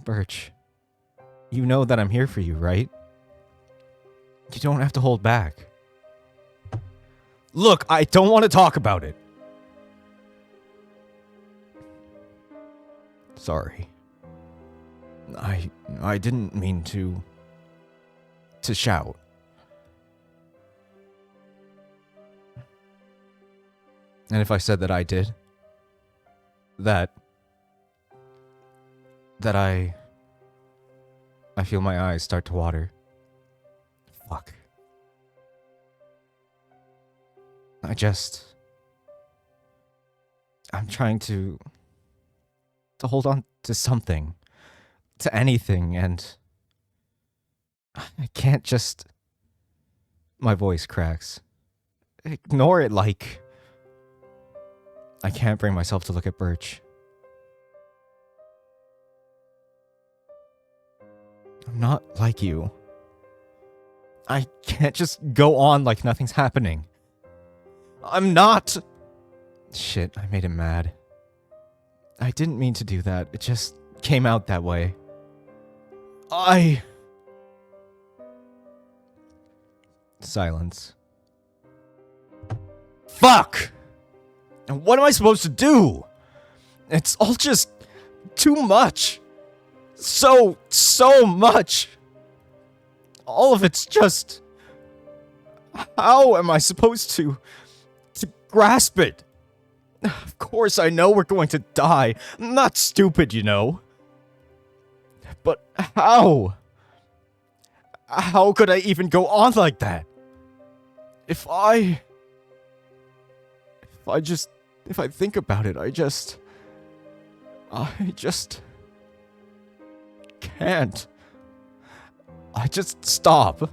Birch, you know that I'm here for you, right? You don't have to hold back. Look, I don't want to talk about it. Sorry. I didn't mean to shout. And if I said that I did, that I feel my eyes start to water. Fuck. I'm trying to hold on to something, to anything, and I can't just My voice cracks. Ignore it, like... I can't bring myself to look at Birch. I'm not like you. I can't just go on like nothing's happening. I'm not! Shit, I made him mad. I didn't mean to do that. It just came out that way. Silence. Fuck! And what am I supposed to do? It's all just too much. So much. All of it's just... How am I supposed to grasp it? Of course I know we're going to die. I'm not stupid, you know. But how? How could I even go on like that? If I think about it, I just can't. I just stop.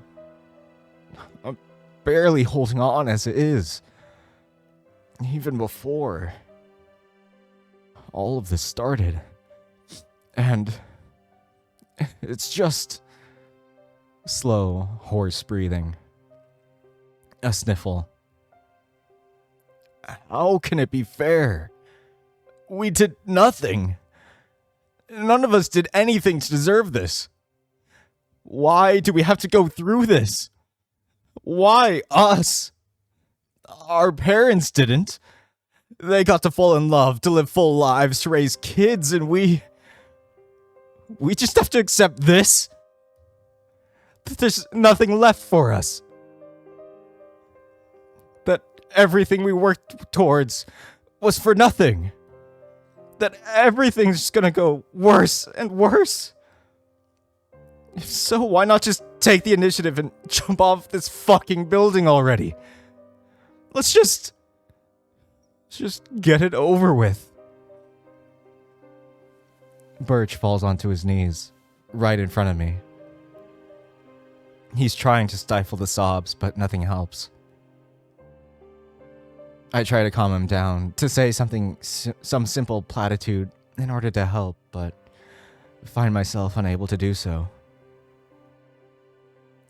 I'm barely holding on as it is. Even before all of this started. And it's just slow, hoarse breathing. A sniffle. How can it be fair? We did nothing. None of us did anything to deserve this. Why do we have to go through this? Why us? Our parents didn't. They got to fall in love, to live full lives, to raise kids, and we just have to accept this? That there's nothing left for us. That everything we worked towards was for nothing. That everything's just gonna go worse and worse. If so, why not just take the initiative and jump off this fucking building already? Let's just get it over with. Birch falls onto his knees, right in front of me. He's trying to stifle the sobs, but nothing helps. I try to calm him down, to say some simple platitude in order to help, but find myself unable to do so.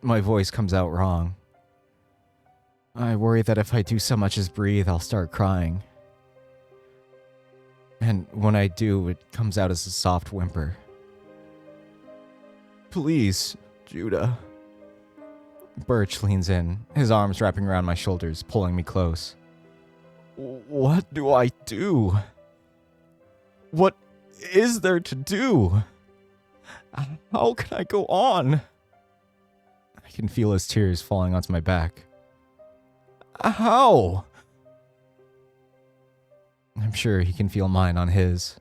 My voice comes out wrong. I worry that if I do so much as breathe, I'll start crying. And when I do, it comes out as a soft whimper. Please, Judah. Birch leans in, his arms wrapping around my shoulders, pulling me close. What do I do? What is there to do? How can I go on? I can feel his tears falling onto my back. How? I'm sure he can feel mine on his.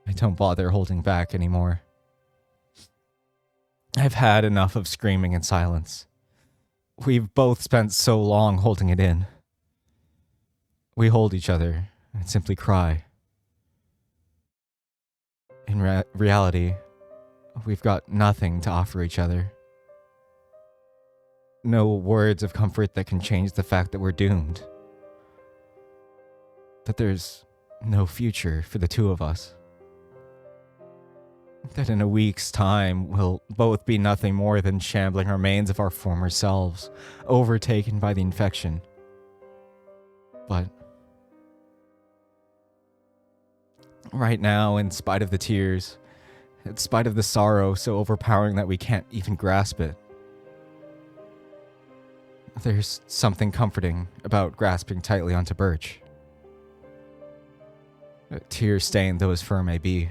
I don't bother holding back anymore. I've had enough of screaming in silence. We've both spent so long holding it in. We hold each other and simply cry. In reality, we've got nothing to offer each other. No words of comfort that can change the fact that we're doomed. That there's no future for the two of us. That in a week's time, we'll both be nothing more than shambling remains of our former selves, overtaken by the infection. But right now, in spite of the tears, in spite of the sorrow so overpowering that we can't even grasp it, there's something comforting about grasping tightly onto Birch. Tear-stained though his fur may be.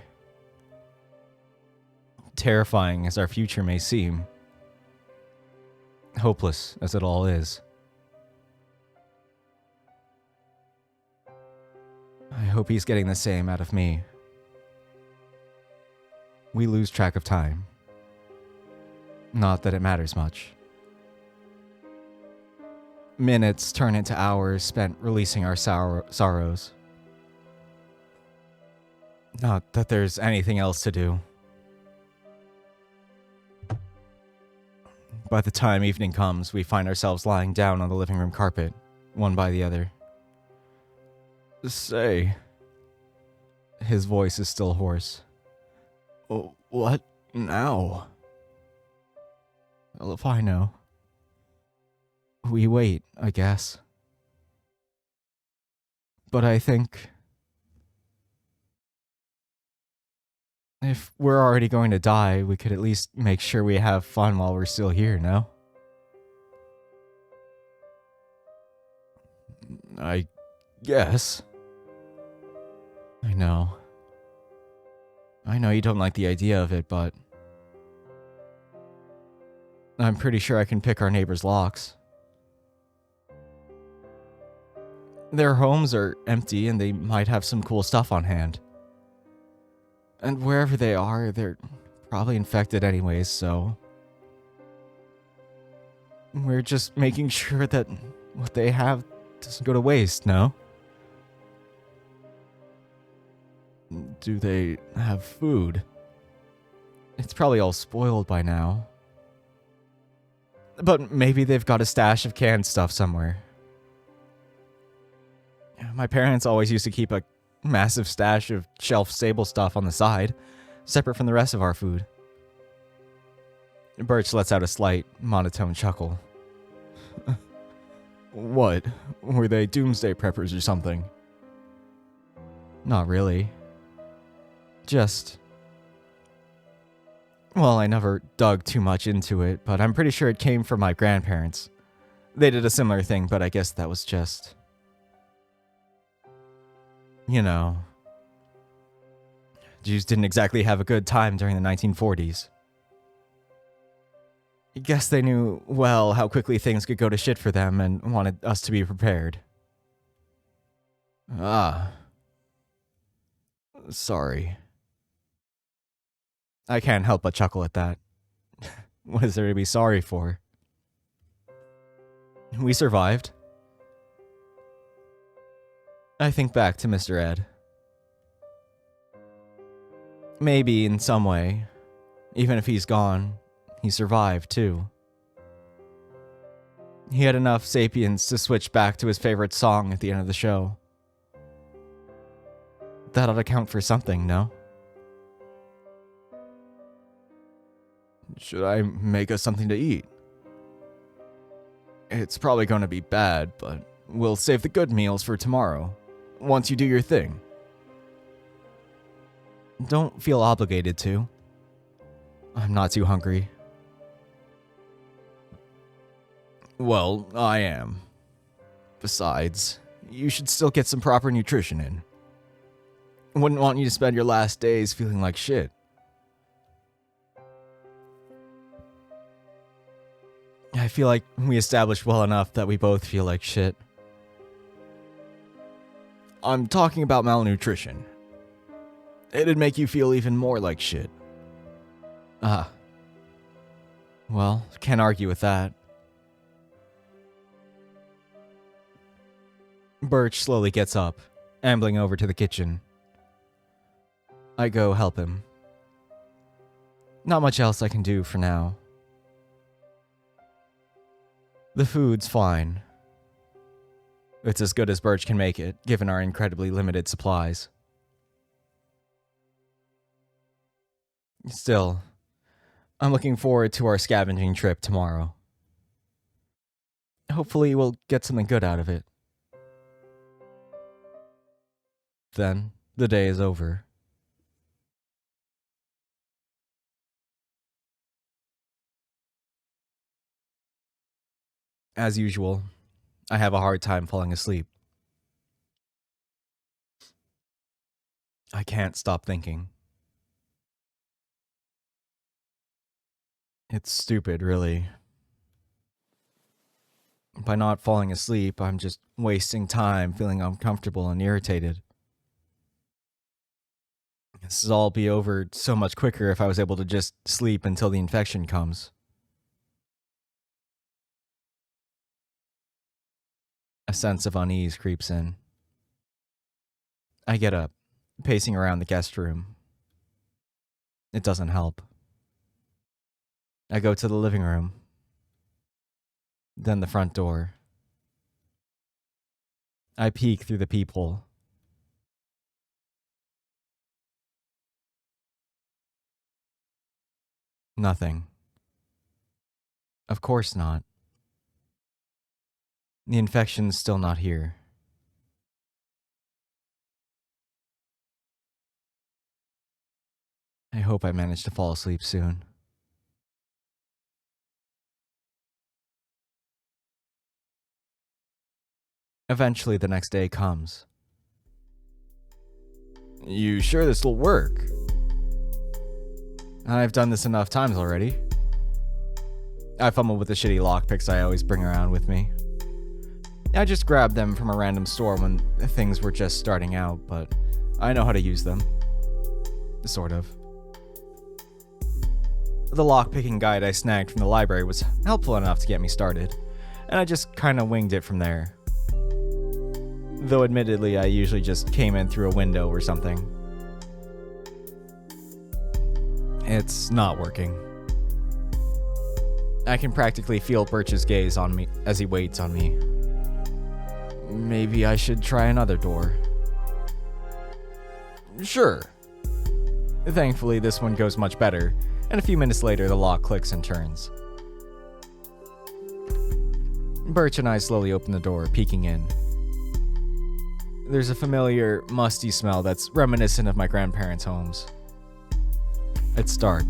Terrifying as our future may seem. Hopeless as it all is. I hope he's getting the same out of me. We lose track of time. Not that it matters much. Minutes turn into hours spent releasing our sorrows. Not that there's anything else to do. by the time evening comes, we find ourselves lying down on the living room carpet, one by the other. Say. His voice is still hoarse. What now? Well, if I know. We wait, I guess. But I think if we're already going to die, we could at least make sure we have fun while we're still here, no? I guess. I know. I know you don't like the idea of it, but I'm pretty sure I can pick our neighbors' locks. Their homes are empty and they might have some cool stuff on hand. And wherever they are, they're probably infected anyways, so we're just making sure that what they have doesn't go to waste, no? Do they have food? It's probably all spoiled by now. But maybe they've got a stash of canned stuff somewhere. My parents always used to keep a massive stash of shelf-stable stuff on the side, separate from the rest of our food. Birch lets out a slight, monotone chuckle. What? Were they doomsday preppers or something? Not really. Just... Well, I never dug too much into it, but I'm pretty sure it came from my grandparents. They did a similar thing, but I guess that was just... You know... Jews didn't exactly have a good time during the 1940s. I guess they knew, well, how quickly things could go to shit for them and wanted us to be prepared. Ah. Sorry. I can't help but chuckle at that. What is there to be sorry for? We survived. I think back to Mr. Ed. Maybe in some way, even if he's gone, he survived too. He had enough sapience to switch back to his favorite song at the end of the show. That ought to count for something, no? Should I make us something to eat? It's probably going to be bad, but we'll save the good meals for tomorrow, once you do your thing. Don't feel obligated to. I'm not too hungry. Well, I am. Besides, you should still get some proper nutrition in. Wouldn't want you to spend your last days feeling like shit. I feel like we established well enough that we both feel like shit. I'm talking about malnutrition. It'd make you feel even more like shit. Ah. Well, can't argue with that. Birch slowly gets up, ambling over to the kitchen. I go help him. Not much else I can do for now. The food's fine. It's as good as Birch can make it, given our incredibly limited supplies. Still, I'm looking forward to our scavenging trip tomorrow. Hopefully we'll get something good out of it. Then, the day is over. As usual, I have a hard time falling asleep. I can't stop thinking. It's stupid, really. By not falling asleep, I'm just wasting time feeling uncomfortable and irritated. This would all be over so much quicker if I was able to just sleep until the infection comes. A sense of unease creeps in. I get up, pacing around the guest room. It doesn't help. I go to the living room. Then the front door. I peek through the peephole. Nothing. Of course not. The infection's still not here. I hope I manage to fall asleep soon. Eventually, the next day comes. You sure this will work? I've done this enough times already. I fumble with the shitty lockpicks I always bring around with me. I just grabbed them from a random store when things were just starting out, but I know how to use them. Sort of. The lockpicking guide I snagged from the library was helpful enough to get me started, and I just kinda winged it from there. Though admittedly, I usually just came in through a window or something. It's not working. I can practically feel Birch's gaze on me as he waits on me. Maybe I should try another door. Sure. Thankfully, this one goes much better, and a few minutes later, the lock clicks and turns. Birch and I slowly open the door, peeking in. There's a familiar, musty smell that's reminiscent of my grandparents' homes. It's dark.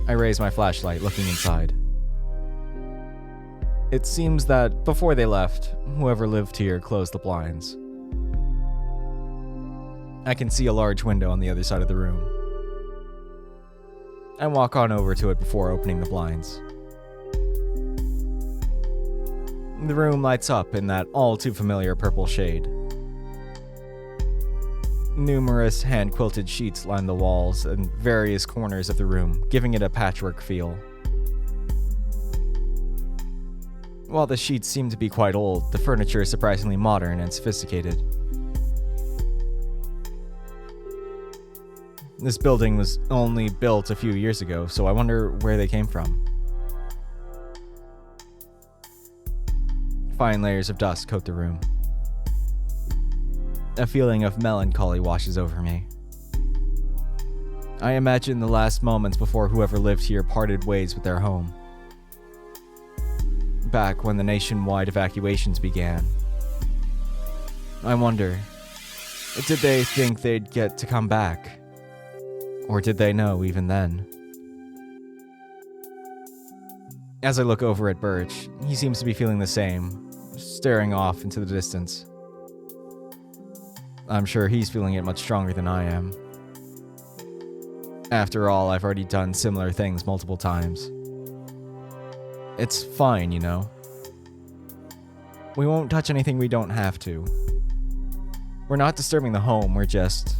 I raise my flashlight, looking inside. It seems that before they left, whoever lived here closed the blinds. I can see a large window on the other side of the room. I walk on over to it before opening the blinds. The room lights up in that all too familiar purple shade. Numerous hand-quilted sheets line the walls and various corners of the room, giving it a patchwork feel. While the sheets seem to be quite old, the furniture is surprisingly modern and sophisticated. This building was only built a few years ago, so I wonder where they came from. Fine layers of dust coat the room. A feeling of melancholy washes over me. I imagine the last moments before whoever lived here parted ways with their home. Back when the nationwide evacuations began. I wonder, did they think they'd get to come back? Or did they know even then? As I look over at Birch, he seems to be feeling the same, staring off into the distance. I'm sure he's feeling it much stronger than I am. After all, I've already done similar things multiple times. It's fine, you know. We won't touch anything we don't have to. We're not disturbing the home, we're just...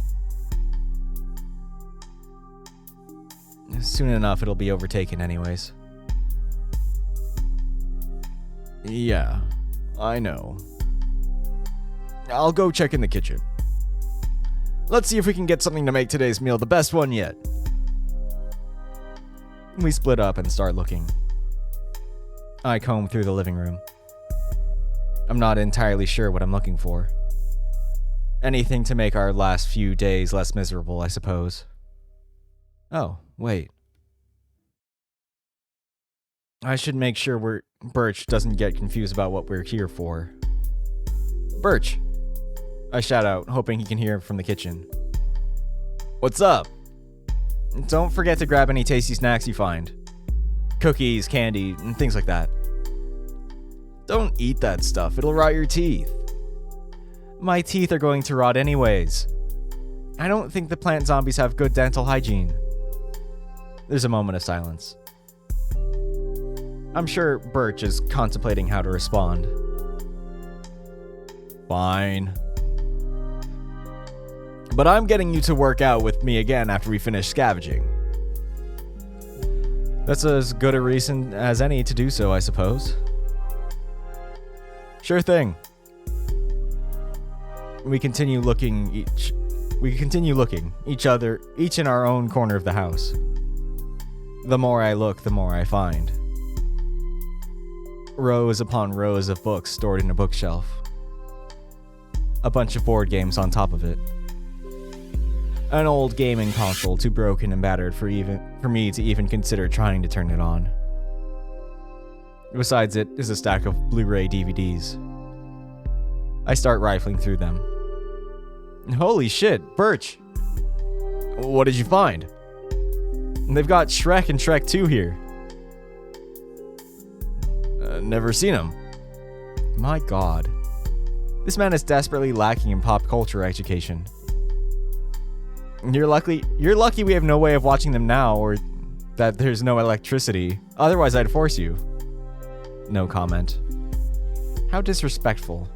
Soon enough, it'll be overtaken anyways. Yeah, I know. I'll go check in the kitchen. Let's see if we can get something to make today's meal the best one yet. We split up and start looking. I comb through the living room. I'm not entirely sure what I'm looking for. Anything to make our last few days less miserable, I suppose. Oh, wait. I should make sure Birch doesn't get confused about what we're here for. Birch! I shout out, hoping he can hear from the kitchen. What's up? Don't forget to grab any tasty snacks you find. Cookies, candy, and things like that. Don't eat that stuff, it'll rot your teeth. My teeth are going to rot anyways. I don't think the plant zombies have good dental hygiene. There's a moment of silence. I'm sure Birch is contemplating how to respond. Fine. But I'm getting you to work out with me again after we finish scavenging. That's as good a reason as any to do so, I suppose. Sure thing. We continue looking, each in our own corner of the house. The more I look, the more I find. rows upon rows of books stored in a bookshelf. A bunch of board games on top of it. An old gaming console too broken and battered for me to even consider trying to turn it on. Besides it is a stack of Blu-ray DVDs. I start rifling through them. Holy shit, Birch! What did you find? They've got Shrek and Shrek 2 here. Never seen them. My god. This man is desperately lacking in pop culture education. You're lucky we have no way of watching them now, or that there's no electricity. Otherwise I'd force you. No comment. How disrespectful.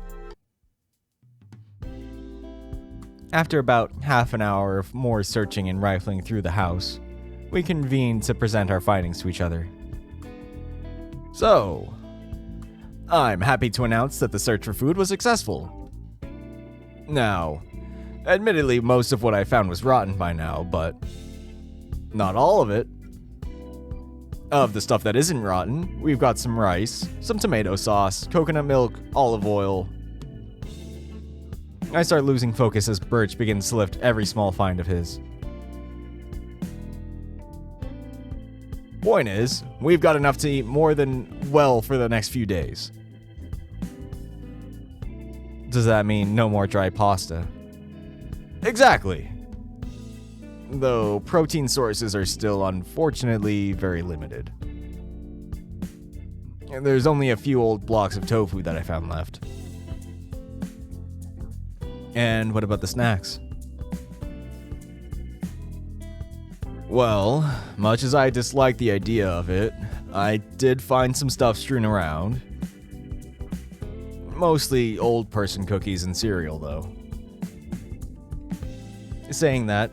After about half an hour of more searching and rifling through the house, we convene to present our findings to each other. So, I'm happy to announce that the search for food was successful. Now, admittedly, most of what I found was rotten by now, but not all of it. Of the stuff that isn't rotten, we've got some rice, some tomato sauce, coconut milk, olive oil. I start losing focus as Birch begins to lift every small find of his. Point is, we've got enough to eat more than well for the next few days. Does that mean no more dry pasta? Exactly. Though protein sources are still unfortunately very limited. There's only a few old blocks of tofu that I found left. And what about the snacks? Well, much as I dislike the idea of it, I did find some stuff strewn around. Mostly old person cookies and cereal, though. Saying that,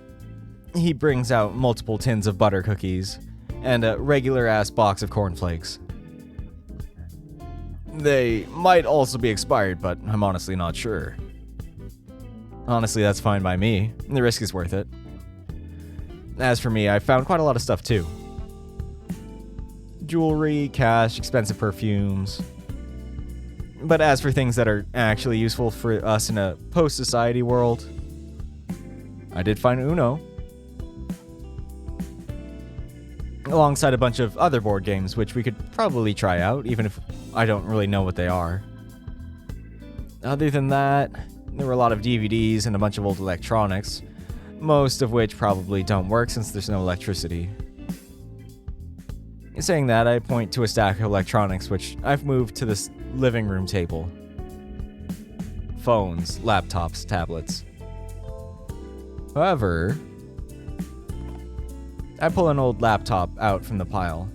he brings out multiple tins of butter cookies and a regular-ass box of cornflakes. They might also be expired, but I'm honestly not sure. Honestly, that's fine by me. The risk is worth it. As for me, I found quite a lot of stuff too. Jewelry, cash, expensive perfumes. But as for things that are actually useful for us in a post-society world, I did find Uno. Alongside a bunch of other board games, which we could probably try out, even if I don't really know what they are. Other than that, there were a lot of DVDs and a bunch of old electronics, most of which probably don't work since there's no electricity. In saying that, I point to a stack of electronics which I've moved to this living room table. Phones, laptops, tablets. However, I pull an old laptop out from the pile,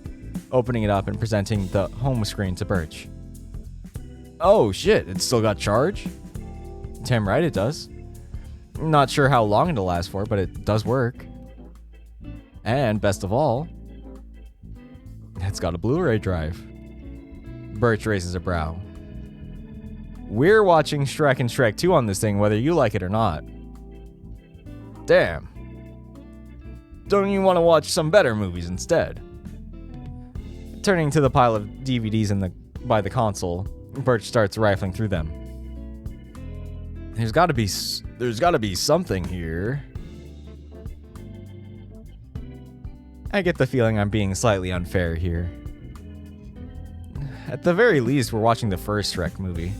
opening it up and presenting the home screen to Birch. Oh shit, it's still got charge? Damn right it does. Not sure how long it'll last for, but it does work. And best of all, it's got a Blu-ray drive. Birch raises a brow. We're watching Shrek and Shrek 2 on this thing whether you like it or not. Damn. Don't you want to watch some better movies instead? Turning to the pile of DVDs by the console, Birch starts rifling through them. There's gotta be something here. I get the feeling I'm being slightly unfair here. At the very least, we're watching the first Shrek movie.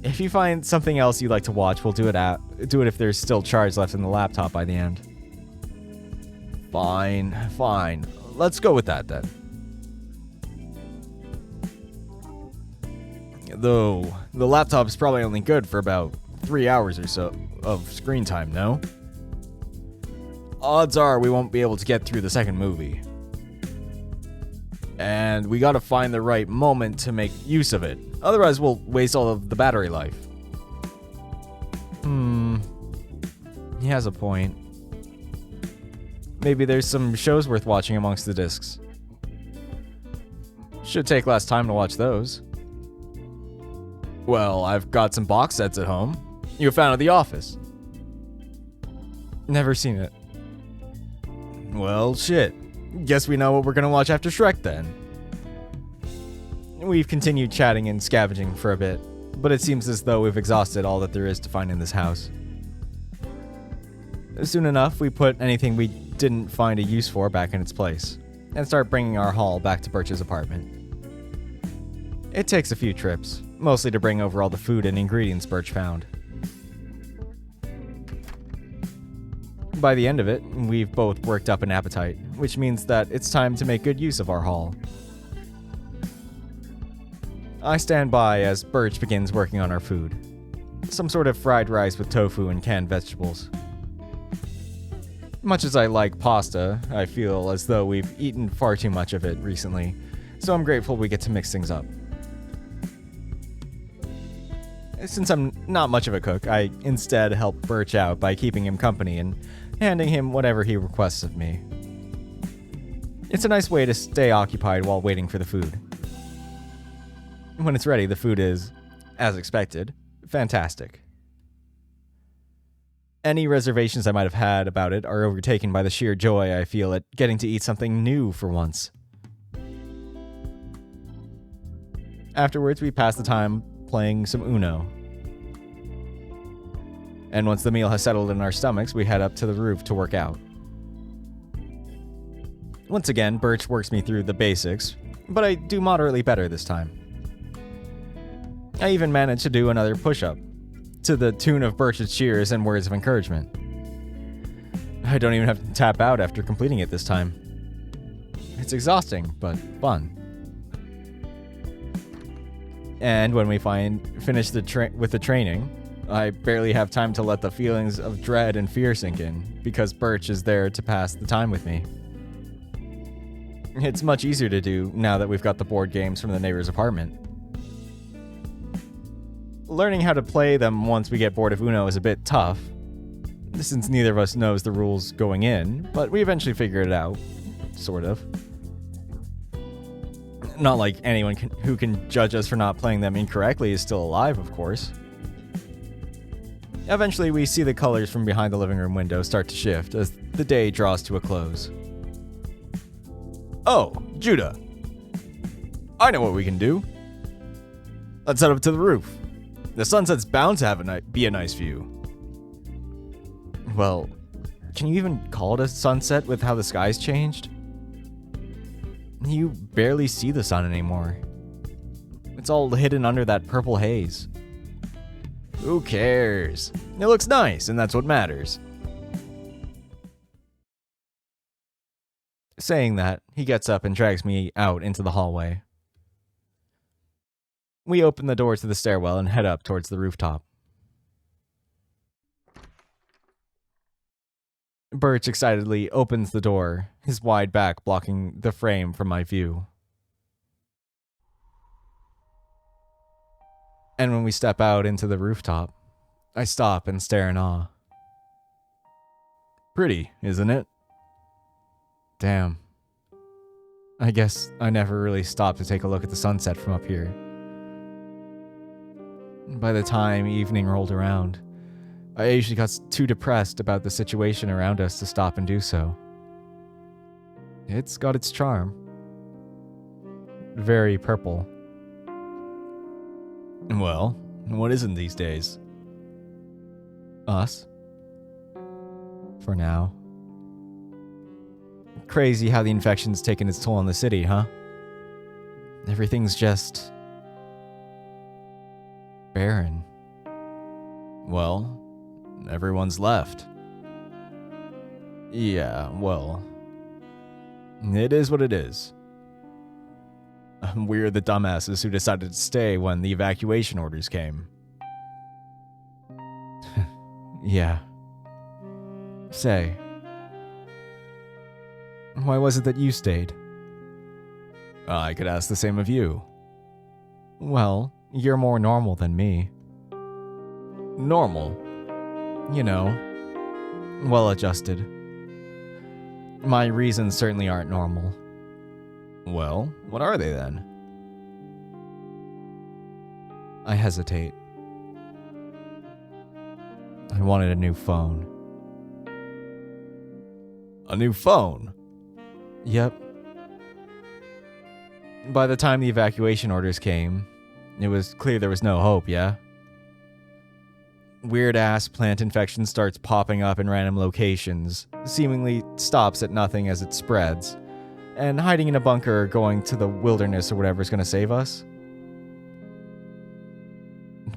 If you find something else you'd like to watch, we'll do it if there's still charge left in the laptop by the end. Fine. Let's go with that then. Though, the laptop is probably only good for about 3 hours or so of screen time, no? Odds are we won't be able to get through the second movie. And we gotta find the right moment to make use of it. Otherwise, we'll waste all of the battery life. He has a point. Maybe there's some shows worth watching amongst the discs. Should take less time to watch those. Well, I've got some box sets at home. You found at the office. Never seen it. Well, shit. Guess we know what we're gonna watch after Shrek then. We've continued chatting and scavenging for a bit, but it seems as though we've exhausted all that there is to find in this house. Soon enough, we put anything we didn't find a use for back in its place, and start bringing our haul back to Birch's apartment. It takes a few trips, mostly to bring over all the food and ingredients Birch found. By the end of it, we've both worked up an appetite, which means that it's time to make good use of our haul. I stand by as Birch begins working on our food. Some sort of fried rice with tofu and canned vegetables. Much as I like pasta, I feel as though we've eaten far too much of it recently, so I'm grateful we get to mix things up. Since I'm not much of a cook, I instead help Birch out by keeping him company and handing him whatever he requests of me. It's a nice way to stay occupied while waiting for the food. When it's ready, the food is, as expected, fantastic. Any reservations I might have had about it are overtaken by the sheer joy I feel at getting to eat something new for once. Afterwards, we pass the time playing some Uno. And once the meal has settled in our stomachs, we head up to the roof to work out. Once again, Birch works me through the basics, but I do moderately better this time. I even managed to do another push-up, to the tune of Birch's cheers and words of encouragement. I don't even have to tap out after completing it this time. It's exhausting, but fun. And when we finish with the training, I barely have time to let the feelings of dread and fear sink in, because Birch is there to pass the time with me. It's much easier to do now that we've got the board games from the neighbor's apartment. Learning how to play them once we get bored of Uno is a bit tough, since neither of us knows the rules going in, but we eventually figure it out, sort of. Not like anyone who can judge us for not playing them incorrectly is still alive, of course. Eventually, we see the colors from behind the living room window start to shift as the day draws to a close. Oh, Judah. I know what we can do. Let's head up to the roof. The sunset's bound to be a nice view. Well, can you even call it a sunset with how the sky's changed? You barely see the sun anymore. It's all hidden under that purple haze. Who cares? It looks nice, and that's what matters. Saying that, he gets up and drags me out into the hallway. We open the door to the stairwell and head up towards the rooftop. Birch excitedly opens the door, his wide back blocking the frame from my view. And when we step out into the rooftop, I stop and stare in awe. Pretty, isn't it? Damn. I guess I never really stopped to take a look at the sunset from up here. By the time evening rolled around, I usually got too depressed about the situation around us to stop and do so. It's got its charm. Very purple. Well, what isn't these days? Us. For now. Crazy how the infection's taken its toll on the city, huh? Everything's just barren. Well, everyone's left. Yeah, well, it is what it is. We're the dumbasses who decided to stay when the evacuation orders came. Yeah. Say, why was it that you stayed? I could ask the same of you. Well, you're more normal than me. Normal? You know, well-adjusted. My reasons certainly aren't normal. Well, what are they then? I hesitate. I wanted a new phone. A new phone? Yep. By the time the evacuation orders came, it was clear there was no hope, yeah? Weird-ass plant infection starts popping up in random locations, seemingly stops at nothing as it spreads, and hiding in a bunker or going to the wilderness or whatever is going to save us.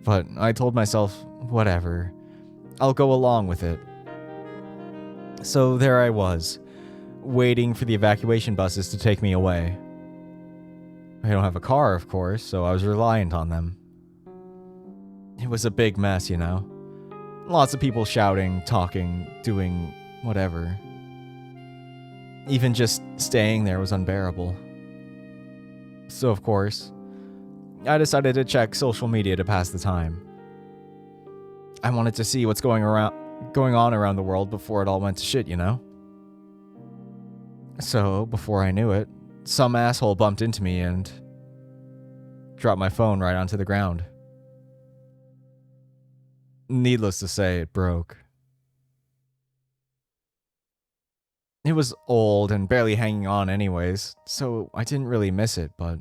But I told myself, whatever, I'll go along with it. So there I was, waiting for the evacuation buses to take me away. I don't have a car, of course, so I was reliant on them. It was a big mess, you know. Lots of people shouting, talking, doing whatever. Even just staying there was unbearable. So, of course, I decided to check social media to pass the time. I wanted to see what's going on around the world before it all went to shit, you know? So, before I knew it, some asshole bumped into me and dropped my phone right onto the ground. Needless to say, it broke. It was old and barely hanging on anyways, so I didn't really miss it, but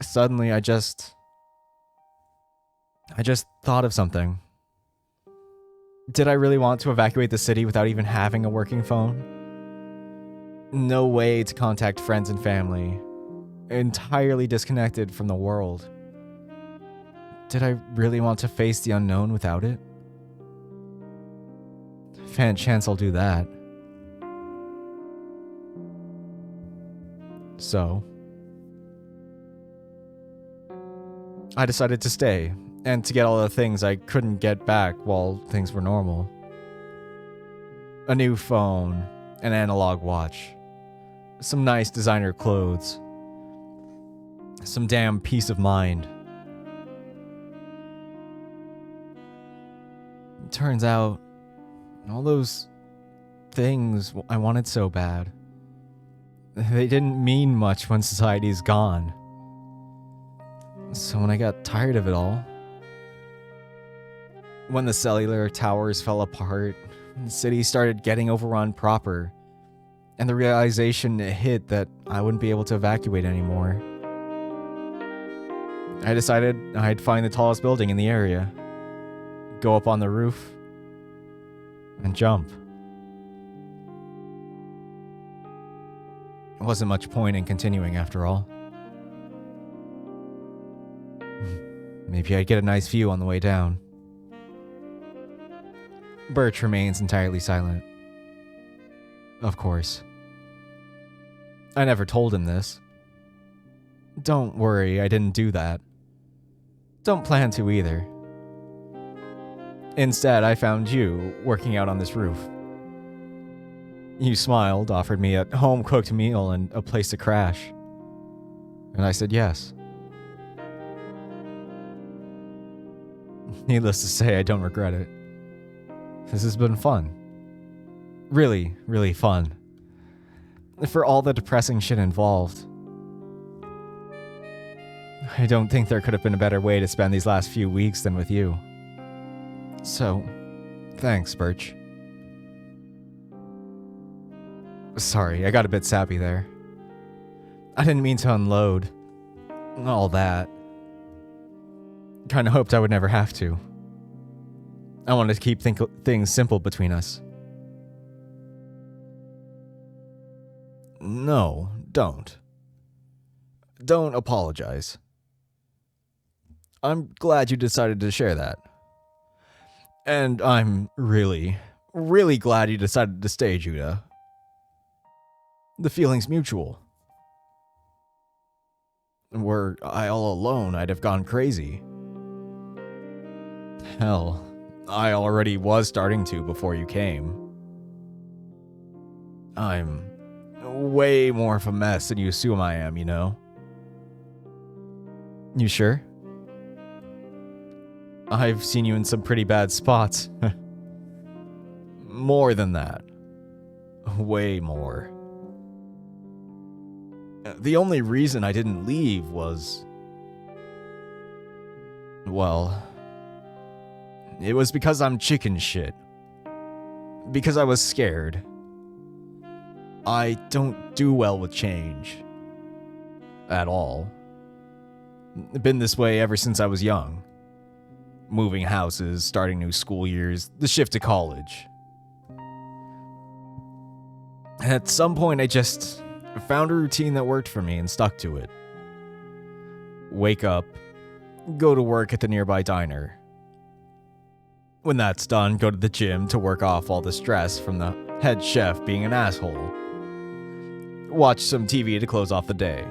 suddenly I just thought of something. Did I really want to evacuate the city without even having a working phone? No way to contact friends and family. Entirely disconnected from the world. Did I really want to face the unknown without it? Fan chance I'll do that. So, I decided to stay, and to get all the things I couldn't get back while things were normal. A new phone, an analog watch, some nice designer clothes, some damn peace of mind. Turns out, all those things I wanted so bad, they didn't mean much when society's gone. So when I got tired of it all, when the cellular towers fell apart, the city started getting overrun proper, and the realization hit that I wouldn't be able to evacuate anymore, I decided I'd find the tallest building in the area, go up on the roof, and jump. There wasn't much point in continuing after all. Maybe I'd get a nice view on the way down. Birch remains entirely silent. Of course. I never told him this. Don't worry, I didn't do that. Don't plan to either. Instead, I found you working out on this roof. You smiled, offered me a home-cooked meal and a place to crash. And I said yes. Needless to say, I don't regret it. This has been fun. Really, really fun. For all the depressing shit involved. I don't think there could have been a better way to spend these last few weeks than with you. So, thanks, Birch. Sorry, I got a bit sappy there. I didn't mean to unload. All that. Kinda hoped I would never have to. I wanted to keep things simple between us. No, don't. Don't apologize. I'm glad you decided to share that. And I'm really, really glad you decided to stay, Judah. The feeling's mutual. Were I all alone, I'd have gone crazy. Hell, I already was starting to before you came. I'm way more of a mess than you assume I am, you know? You sure? I've seen you in some pretty bad spots. More than that. Way more. The only reason I didn't leave was... well... it was because I'm chicken shit. Because I was scared. I don't do well with change. at all. Been this way ever since I was young. Moving houses, starting new school years, the shift to college. At some point, I just found a routine that worked for me and stuck to it. Wake up, go to work at the nearby diner. When that's done, go to the gym to work off all the stress from the head chef being an asshole. Watch some TV to close off the day.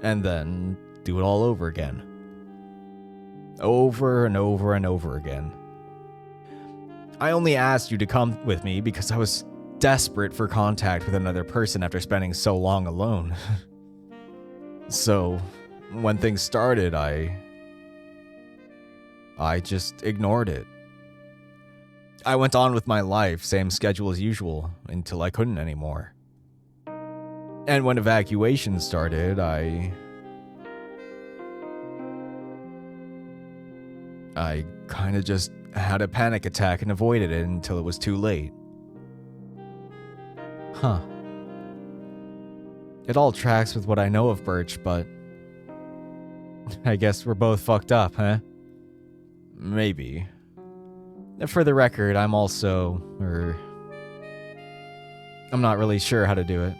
And then do it all over again. Over and over and over again. I only asked you to come with me because I was desperate for contact with another person after spending so long alone. So, when things started, I just ignored it. I went on with my life, same schedule as usual, until I couldn't anymore. And when evacuation started, I kinda just had a panic attack and avoided it until it was too late. Huh. It all tracks with what I know of Birch, but I guess we're both fucked up, huh? Maybe. For the record, I'm also, I'm not really sure how to do it.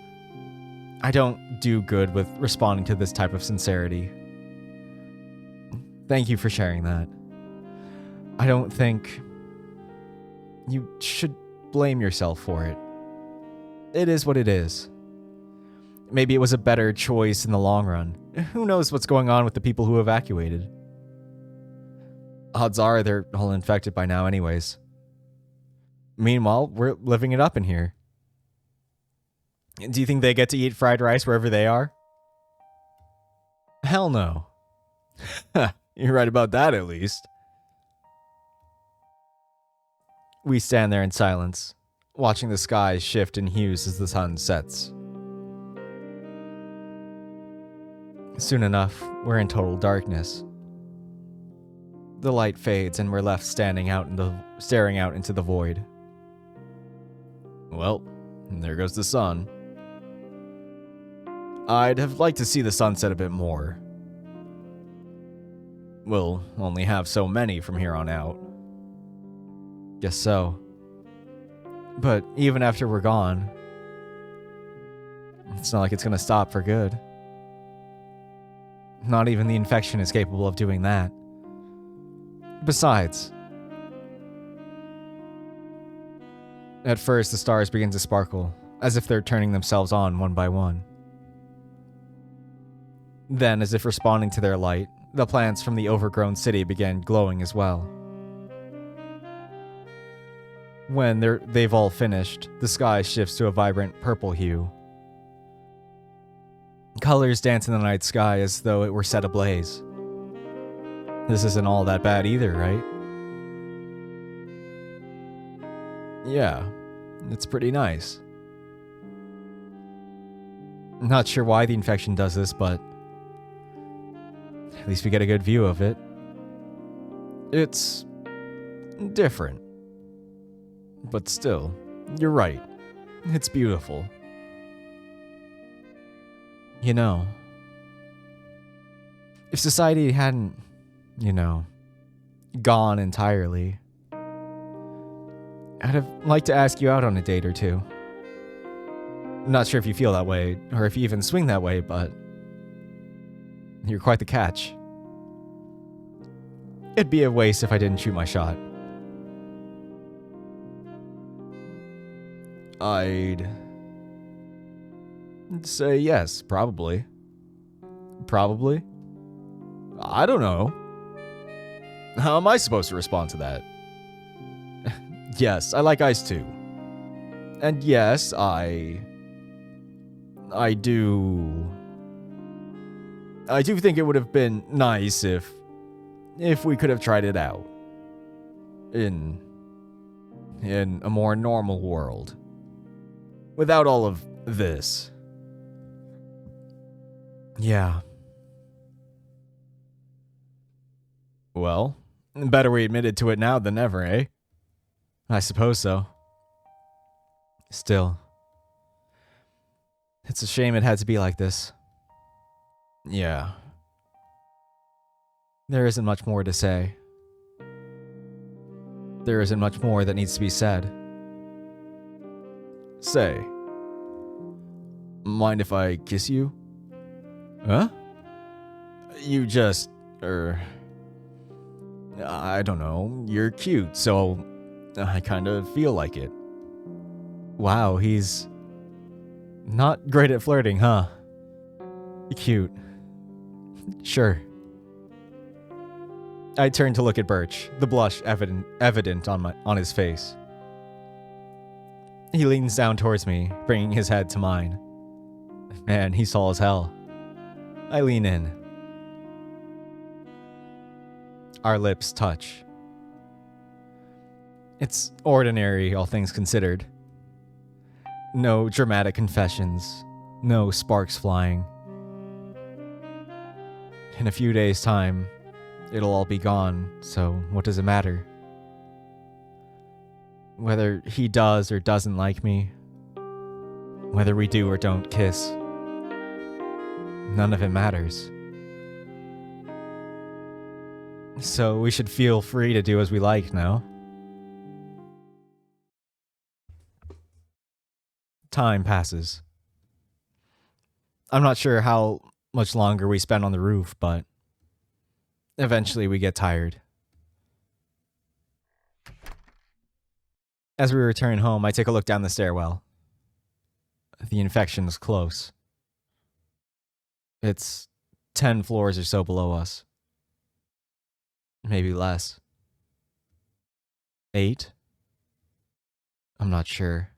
I don't do good with responding to this type of sincerity. Thank you for sharing that. I don't think you should blame yourself for it. It is what it is. Maybe it was a better choice in the long run. Who knows what's going on with the people who evacuated? Odds are they're all infected by now anyways. Meanwhile, we're living it up in here. Do you think they get to eat fried rice wherever they are? Hell no. You're right about that, at least. We stand there in silence, watching the sky shift in hues as the sun sets. Soon enough, we're in total darkness. The light fades and we're left staring out into the void. Well, there goes the sun. I'd have liked to see the sunset a bit more. We'll only have so many from here on out. Guess so. But even after we're gone, it's not like it's gonna stop for good. Not even the infection is capable of doing that. Besides, at first the stars begin to sparkle, as if they're turning themselves on one by one. Then, as if responding to their light, the plants from the overgrown city began glowing as well. When they've all finished, the sky shifts to a vibrant purple hue. Colors dance in the night sky as though it were set ablaze. This isn't all that bad either, right? Yeah, it's pretty nice. Not sure why the infection does this, but at least we get a good view of it. It's different. But still, you're right. It's beautiful. You know, if society hadn't, gone entirely, I'd have liked to ask you out on a date or two. Not sure if you feel that way, or if you even swing that way, but you're quite the catch. It'd be a waste if I didn't shoot my shot. I'd say yes, probably. Probably? I don't know. How am I supposed to respond to that? Yes, I like ice too. And yes, I do think it would have been nice if we could have tried it out. In a more normal world. Without all of this. Yeah. Well, better we admitted to it now than never, eh? I suppose so. Still, it's a shame it had to be like this. Yeah. There isn't much more to say. There isn't much more that needs to be said. Say, mind if I kiss you? Huh? You just, I don't know, you're cute, so I kind of feel like it. Wow, he's not great at flirting, huh? Cute. Sure. I turned to look at Birch, the blush evident on his face. He leans down towards me, bringing his head to mine. Man, he's tall as hell. I lean in. Our lips touch. It's ordinary, all things considered. No dramatic confessions, no sparks flying. In a few days' time, it'll all be gone, so what does it matter? Whether he does or doesn't like me, whether we do or don't kiss, none of it matters. So we should feel free to do as we like, no? Time passes. I'm not sure how much longer we spend on the roof, but eventually we get tired. As we return home, I take a look down the stairwell. The infection is close. It's 10 floors or so below us. Maybe less. 8? I'm not sure.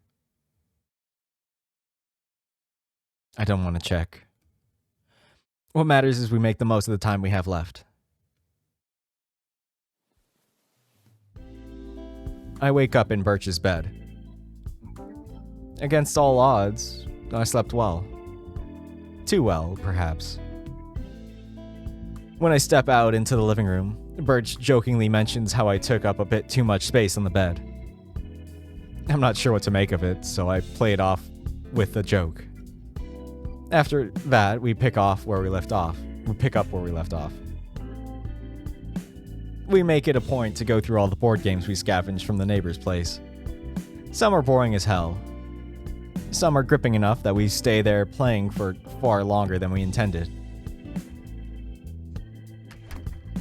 I don't want to check. What matters is we make the most of the time we have left. I wake up in Birch's bed. Against all odds, I slept well. Too well, perhaps. When I step out into the living room, Birch jokingly mentions how I took up a bit too much space on the bed. I'm not sure what to make of it, so I play it off with a joke. After that, we pick up where we left off. We make it a point to go through all the board games we scavenged from the neighbor's place. Some are boring as hell. Some are gripping enough that we stay there playing for far longer than we intended.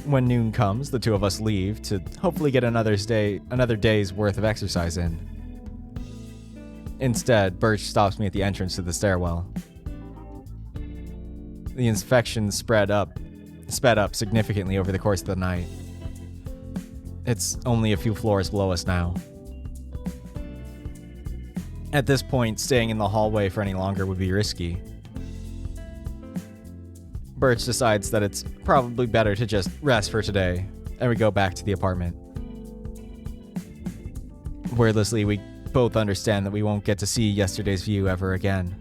When noon comes, the two of us leave to hopefully get another day's worth of exercise in. Instead, Birch stops me at the entrance to the stairwell. The infection sped up significantly over the course of the night. It's only a few floors below us now. At this point, staying in the hallway for any longer would be risky. Birch decides that it's probably better to just rest for today, and we go back to the apartment. Wordlessly, we both understand that we won't get to see yesterday's view ever again.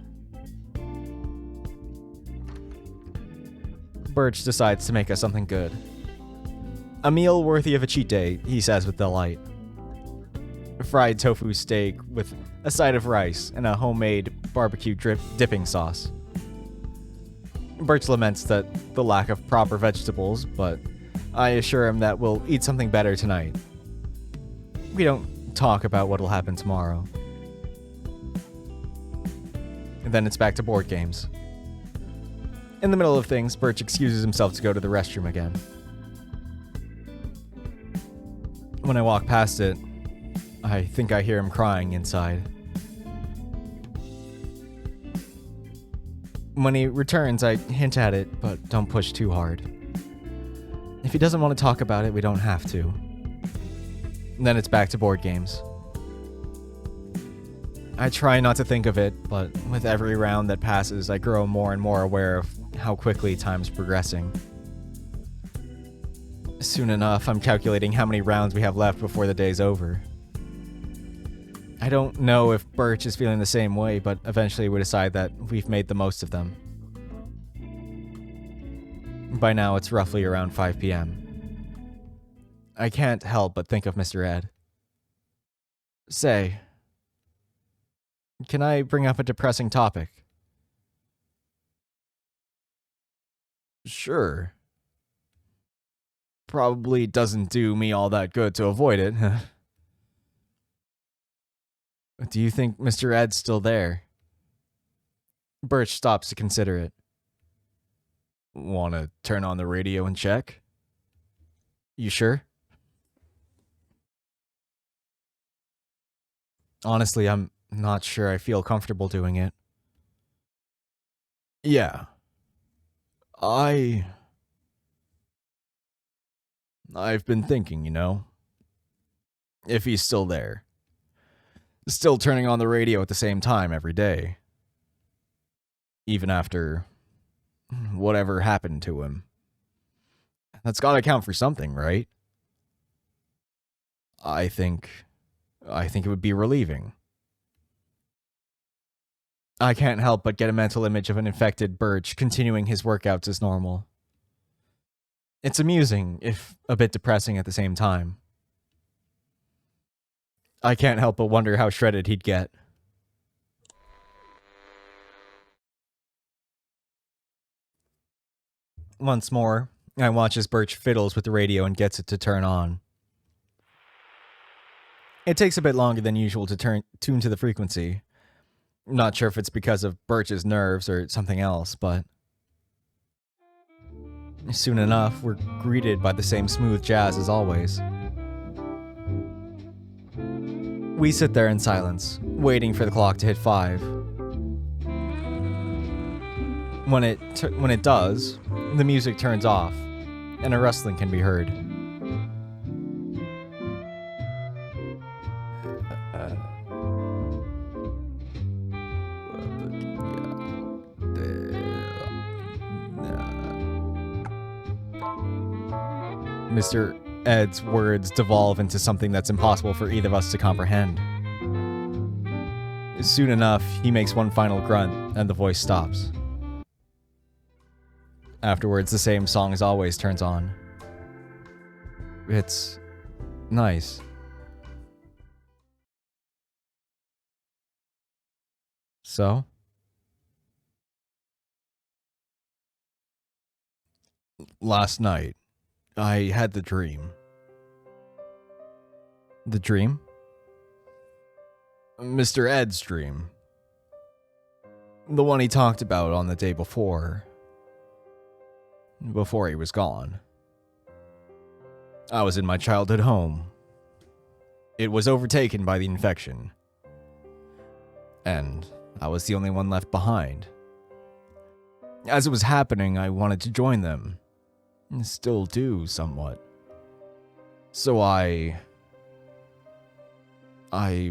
Birch decides to make us something good. A meal worthy of a cheat day, he says with delight. A fried tofu steak with a side of rice and a homemade barbecue dipping sauce. Birch laments the lack of proper vegetables, but I assure him that we'll eat something better tonight. We don't talk about what'll happen tomorrow. And then it's back to board games. In the middle of things, Birch excuses himself to go to the restroom again. When I walk past it, I think I hear him crying inside. When he returns, I hint at it, but don't push too hard. If he doesn't want to talk about it, we don't have to. And then it's back to board games. I try not to think of it, but with every round that passes, I grow more and more aware of how quickly time's progressing. Soon enough, I'm calculating how many rounds we have left before the day's over. I don't know if Birch is feeling the same way, but eventually we decide that we've made the most of them. By now, it's roughly around 5 p.m. I can't help but think of Mr. Ed. Say, can I bring up a depressing topic? Sure. Probably doesn't do me all that good to avoid it. Do you think Mr. Ed's still there? Birch stops to consider it. Want to turn on the radio and check? You sure? Honestly, I'm not sure I feel comfortable doing it. Yeah. I've been thinking, if he's still there. Still turning on the radio at the same time every day. Even after whatever happened to him. That's gotta count for something, right? I think it would be relieving. I can't help but get a mental image of an infected Birch continuing his workouts as normal. It's amusing, if a bit depressing at the same time. I can't help but wonder how shredded he'd get. Once more, I watch as Birch fiddles with the radio and gets it to turn on. It takes a bit longer than usual to tune to the frequency. Not sure if it's because of Birch's nerves or something else, but soon enough, we're greeted by the same smooth jazz as always. We sit there in silence, waiting for the clock to hit 5. When it does, the music turns off, and a rustling can be heard. Mr. Ed's words devolve into something that's impossible for either of us to comprehend. Soon enough, he makes one final grunt, and the voice stops. Afterwards, the same song as always turns on. It's nice. So? Last night, I had the dream. The dream? Mr. Ed's dream. The one he talked about on the day before. Before he was gone. I was in my childhood home. It was overtaken by the infection. And I was the only one left behind. As it was happening, I wanted to join them. Still do, somewhat. So I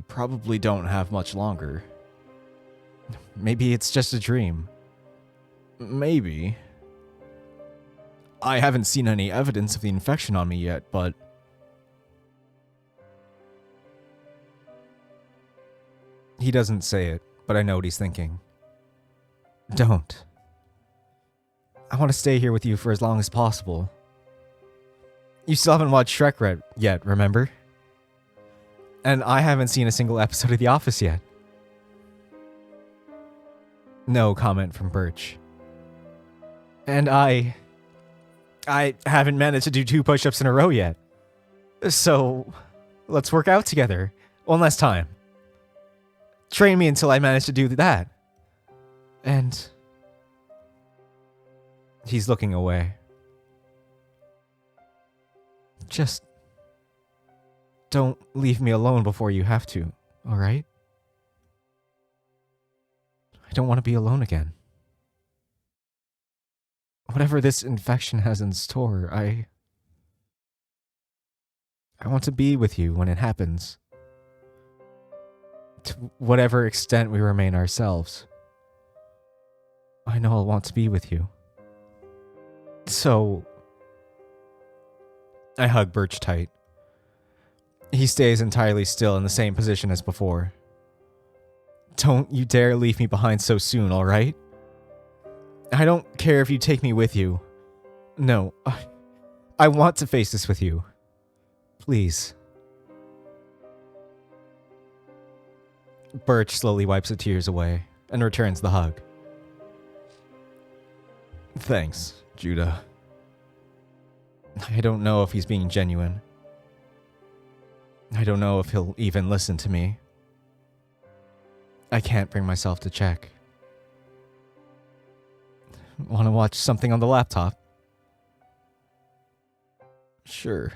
probably don't have much longer. Maybe it's just a dream. Maybe. I haven't seen any evidence of the infection on me yet, but he doesn't say it, but I know what he's thinking. Don't. I want to stay here with you for as long as possible. You still haven't watched Shrek yet, remember? And I haven't seen a single episode of The Office yet. No comment from Birch. And I haven't managed to do 2 push-ups in a row yet. So, let's work out together. One last time. Train me until I manage to do that. And he's looking away. Just don't leave me alone before you have to, alright? I don't want to be alone again. Whatever this infection has in store, I want to be with you when it happens. To whatever extent we remain ourselves. I know I'll want to be with you. So I hug Birch tight. He stays entirely still in the same position as before. Don't you dare leave me behind so soon, alright? I don't care if you take me with you. No, I want to face this with you. Please. Birch slowly wipes the tears away and returns the hug. Thanks, Judah. I don't know if he's being genuine. I don't know if he'll even listen to me. I can't bring myself to check. Want to watch something on the laptop? Sure.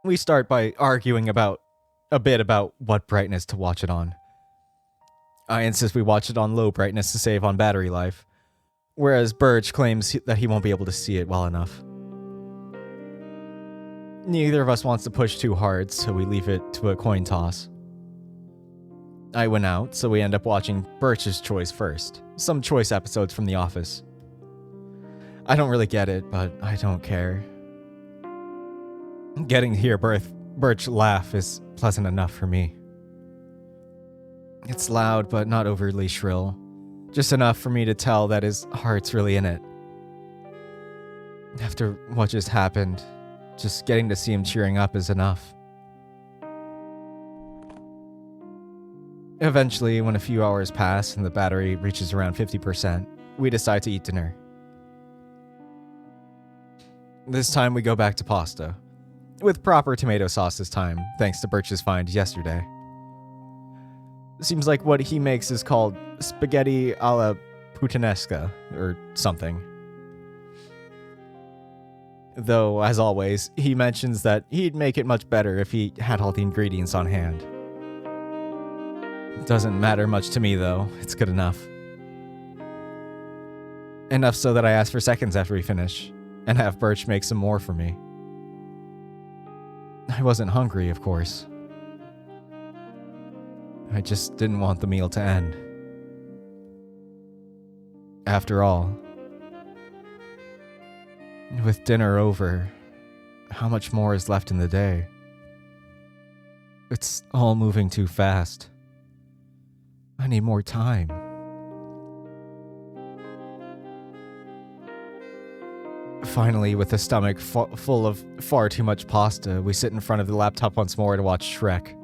We start by arguing about what brightness to watch it on. I insist we watch it on low brightness to save on battery life, whereas Birch claims that he won't be able to see it well enough. Neither of us wants to push too hard, so we leave it to a coin toss. I went out, so we end up watching Birch's choice first. Some choice episodes from The Office. I don't really get it, but I don't care. Getting to hear Birch laugh is pleasant enough for me. It's loud, but not overly shrill. Just enough for me to tell that his heart's really in it. After what just happened, just getting to see him cheering up is enough. Eventually, when a few hours pass and the battery reaches around 50%, we decide to eat dinner. This time we go back to pasta. With proper tomato sauce this time, thanks to Birch's find yesterday. Seems like what he makes is called spaghetti alla puttanesca, or something. Though, as always, he mentions that he'd make it much better if he had all the ingredients on hand. Doesn't matter much to me though, it's good enough. Enough so that I ask for seconds after we finish, and have Birch make some more for me. I wasn't hungry, of course. I just didn't want the meal to end. After all, with dinner over, how much more is left in the day? It's all moving too fast. I need more time. Finally, with a stomach full of far too much pasta, we sit in front of the laptop once more to watch Shrek.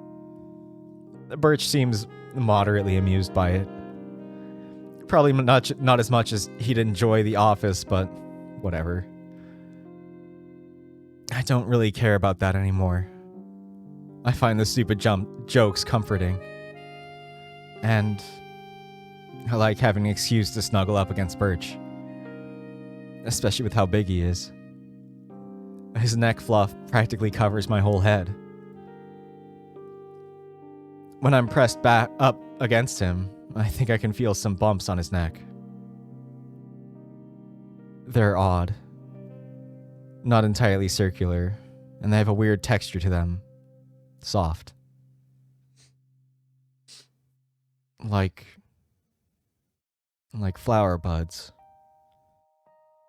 Birch seems moderately amused by it. Probably not as much as he'd enjoy The Office, but whatever. I don't really care about that anymore. I find the stupid jokes comforting. And I like having an excuse to snuggle up against Birch. Especially with how big he is. His neck fluff practically covers my whole head. When I'm pressed back up against him, I think I can feel some bumps on his neck. They're odd. Not entirely circular, and they have a weird texture to them. Soft. Like flower buds.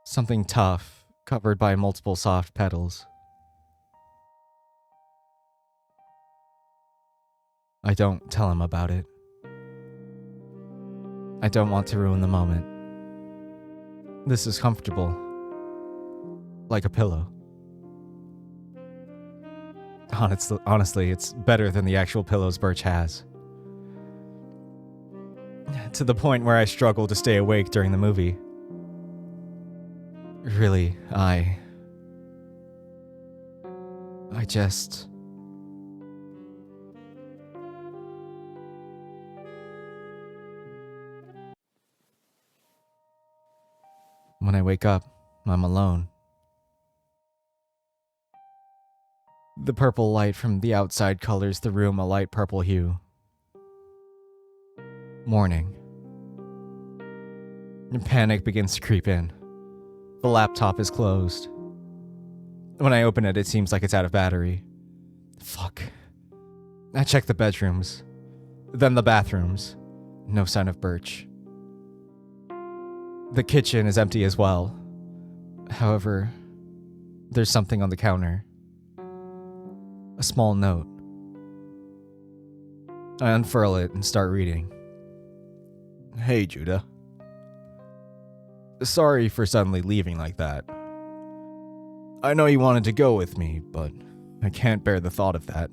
Something tough, covered by multiple soft petals. I don't tell him about it. I don't want to ruin the moment. This is comfortable. Like a pillow. Honestly, it's better than the actual pillows Birch has. To the point where I struggle to stay awake during the movie. Really, I just... When I wake up, I'm alone. The purple light from the outside colors the room a light purple hue. Morning. Panic begins to creep in. The laptop is closed. When I open it, it seems like it's out of battery. Fuck. I check the bedrooms. Then the bathrooms. No sign of Birch. The kitchen is empty as well. However, there's something on the counter. A small note. I unfurl it and start reading. Hey, Judah. Sorry for suddenly leaving like that. I know you wanted to go with me, but I can't bear the thought of that.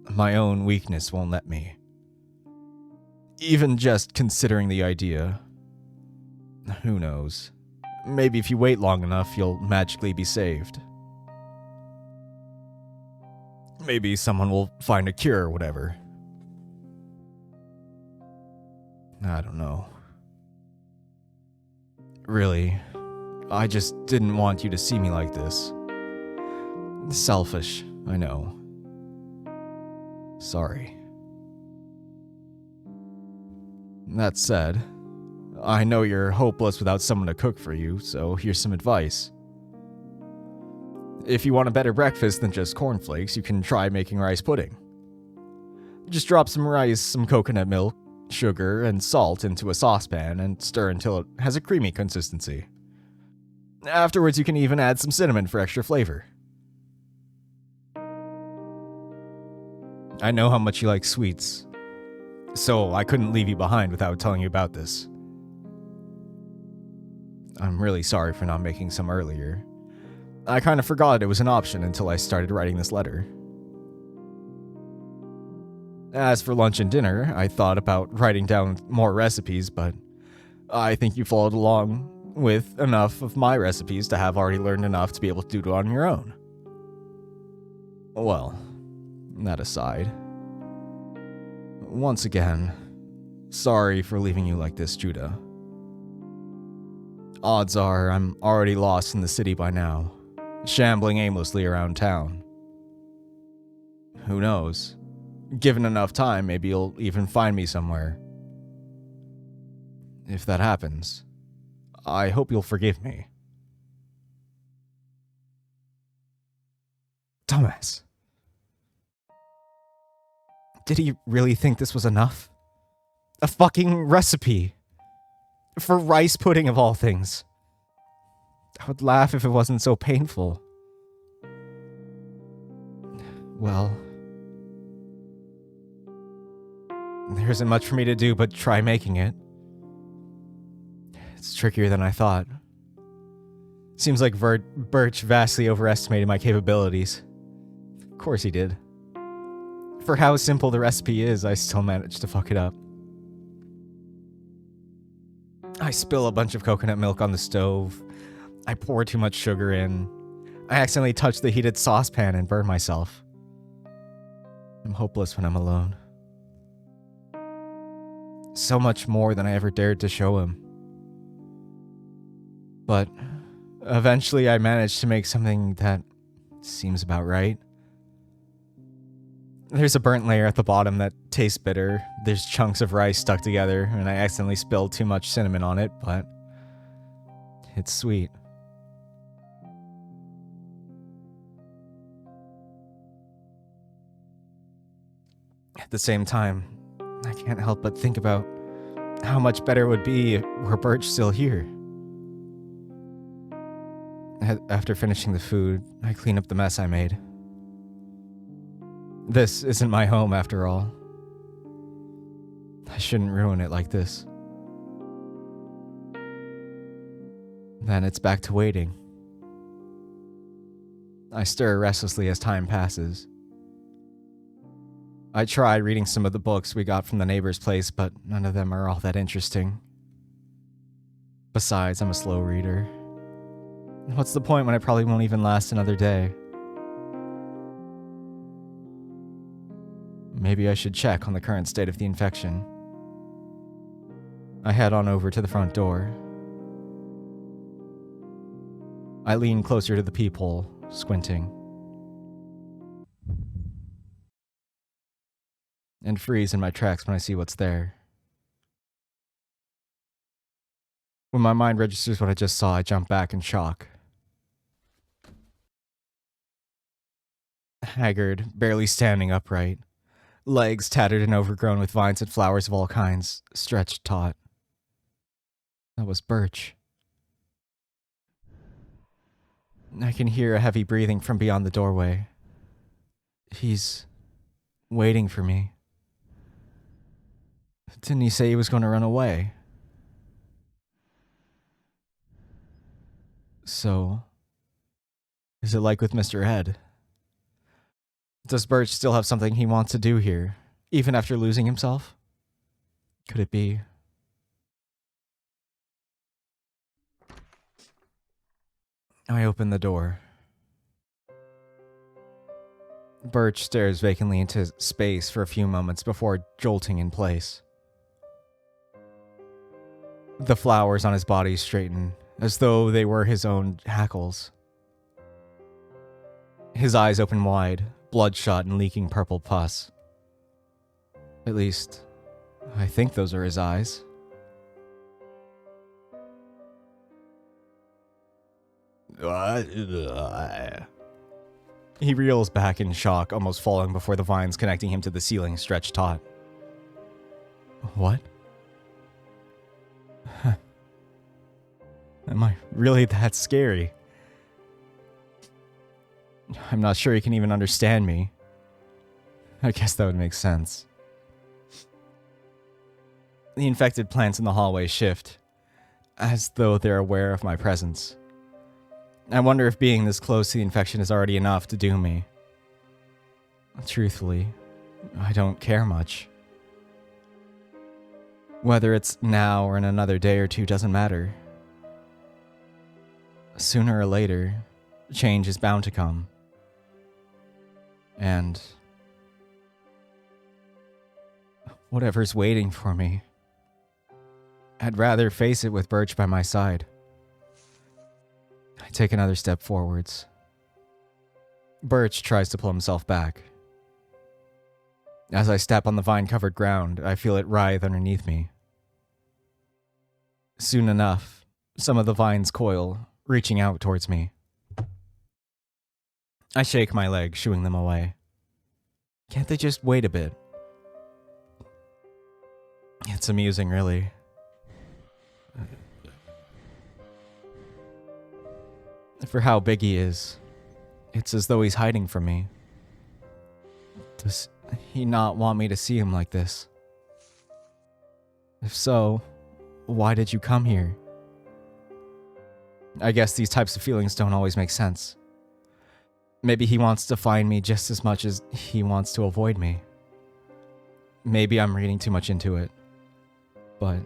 My own weakness won't let me. Even just considering the idea. Who knows? Maybe if you wait long enough, you'll magically be saved. Maybe someone will find a cure or whatever. I don't know. Really, I just didn't want you to see me like this. Selfish, I know. Sorry. That said, I know you're hopeless without someone to cook for you, so here's some advice. If you want a better breakfast than just cornflakes, you can try making rice pudding. Just drop some rice, some coconut milk, sugar, and salt into a saucepan and stir until it has a creamy consistency. Afterwards, you can even add some cinnamon for extra flavor. I know how much you like sweets, so I couldn't leave you behind without telling you about this. I'm really sorry for not making some earlier. I kind of forgot it was an option until I started writing this letter. As for lunch and dinner, I thought about writing down more recipes, but I think you followed along with enough of my recipes to have already learned enough to be able to do it on your own. Well, that aside, once again, sorry for leaving you like this, Judah. Odds are I'm already lost in the city by now, shambling aimlessly around town. Who knows? Given enough time, maybe you'll even find me somewhere. If that happens, I hope you'll forgive me. Dumbass. Did he really think this was enough? A fucking recipe. For rice pudding of all things. I would laugh if it wasn't so painful. Well, there isn't much for me to do but try making it. It's trickier than I thought. Seems like Birch vastly overestimated my capabilities. Of course he did. For how simple the recipe is, I still managed to fuck it up. I spill a bunch of coconut milk on the stove. I pour too much sugar in. I accidentally touch the heated saucepan and burn myself. I'm hopeless when I'm alone. So much more than I ever dared to show him. But eventually I managed to make something that seems about right. There's a burnt layer at the bottom that tastes bitter. There's chunks of rice stuck together, and I accidentally spilled too much cinnamon on it, but it's sweet. At the same time, I can't help but think about how much better it would be were Birch still here. After finishing the food, I clean up the mess I made. This isn't my home, after all. I shouldn't ruin it like this. Then it's back to waiting. I stir restlessly as time passes. I tried reading some of the books we got from the neighbor's place, but none of them are all that interesting. Besides, I'm a slow reader. What's the point when I probably won't even last another day? Maybe I should check on the current state of the infection. I head on over to the front door. I lean closer to the peephole, squinting. And freeze in my tracks when I see what's there. When my mind registers what I just saw, I jump back in shock. Haggard, barely standing upright. Legs tattered and overgrown with vines and flowers of all kinds, stretched taut. That was Birch. I can hear a heavy breathing from beyond the doorway. He's waiting for me. Didn't he say he was going to run away? So, is it like with Mr. Ed? Does Birch still have something he wants to do here, even after losing himself? Could it be? I open the door. Birch stares vacantly into space for a few moments before jolting in place. The flowers on his body straighten, as though they were his own hackles. His eyes open wide, bloodshot and leaking purple pus. At least, I think those are his eyes. He reels back in shock, almost falling before the vines connecting him to the ceiling stretch taut. What? Am I really that scary? I'm not sure he can even understand me. I guess that would make sense. The infected plants in the hallway shift, as though they're aware of my presence. I wonder if being this close to the infection is already enough to doom me. Truthfully, I don't care much. Whether it's now or in another day or two doesn't matter. Sooner or later, change is bound to come. And whatever's waiting for me, I'd rather face it with Birch by my side. I take another step forwards. Birch tries to pull himself back. As I step on the vine-covered ground, I feel it writhe underneath me. Soon enough, some of the vines coil, reaching out towards me. I shake my leg, shooing them away. Can't they just wait a bit? It's amusing, really. For how big he is, it's as though he's hiding from me. Does he not want me to see him like this? If so, why did you come here? I guess these types of feelings don't always make sense. Maybe he wants to find me just as much as he wants to avoid me. Maybe I'm reading too much into it. But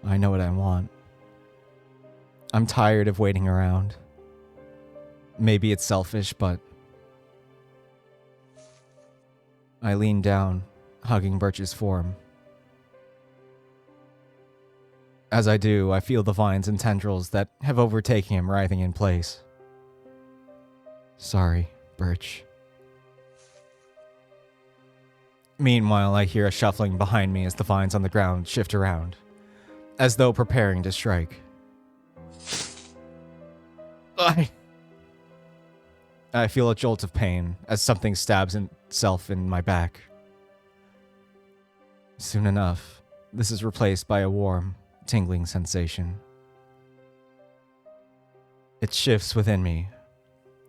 I know what I want. I'm tired of waiting around. Maybe it's selfish, but I lean down, hugging Birch's form. As I do, I feel the vines and tendrils that have overtaken him writhing in place. Sorry, Birch. Meanwhile, I hear a shuffling behind me as the vines on the ground shift around, as though preparing to strike. I feel a jolt of pain as something stabs itself in my back. Soon enough, this is replaced by a warm, tingling sensation. It shifts within me,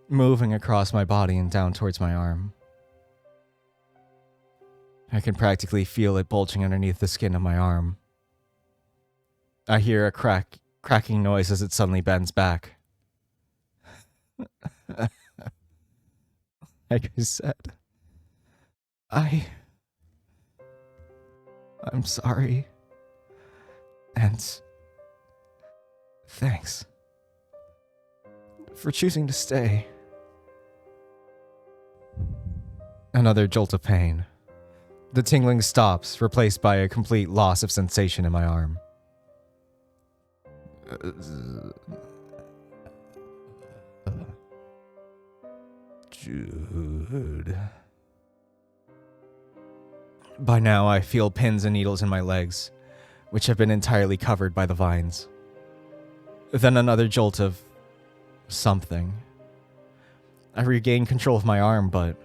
moving across my body and down towards my arm. I can practically feel it bulging underneath the skin of my arm. I hear a cracking noise as it suddenly bends back. Like I said, I'm sorry. And thanks for choosing to stay. Another jolt of pain. The tingling stops, replaced by a complete loss of sensation in my arm. Jude. By now, I feel pins and needles in my legs, which have been entirely covered by the vines. Then another jolt of something. I regain control of my arm, but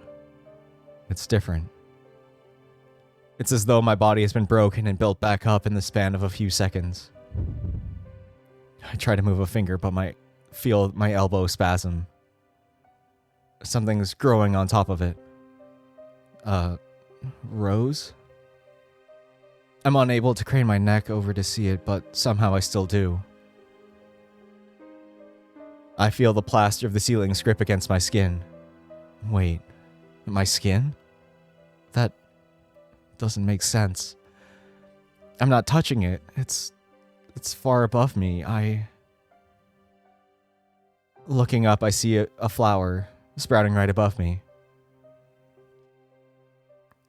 it's different. It's as though my body has been broken and built back up in the span of a few seconds. I try to move a finger, but feel my elbow spasm. Something's growing on top of it. Rose? I'm unable to crane my neck over to see it, but somehow I still do. I feel the plaster of the ceiling scrape against my skin. Wait, my skin? doesn't make sense. I'm not touching it. It's far above me. Looking up, I see a flower sprouting right above me.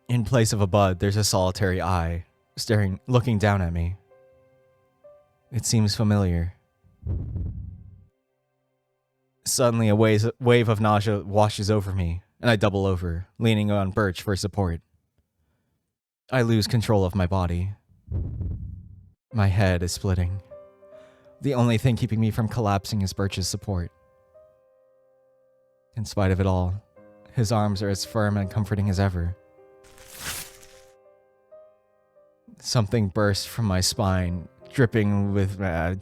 In place of a bud, there's a solitary eye, looking down at me. It seems familiar. Suddenly, a wave of nausea washes over me, and I double over, leaning on Birch for support. I lose control of my body. My head is splitting. The only thing keeping me from collapsing is Birch's support. In spite of it all, his arms are as firm and comforting as ever. Something burst from my spine, dripping with... I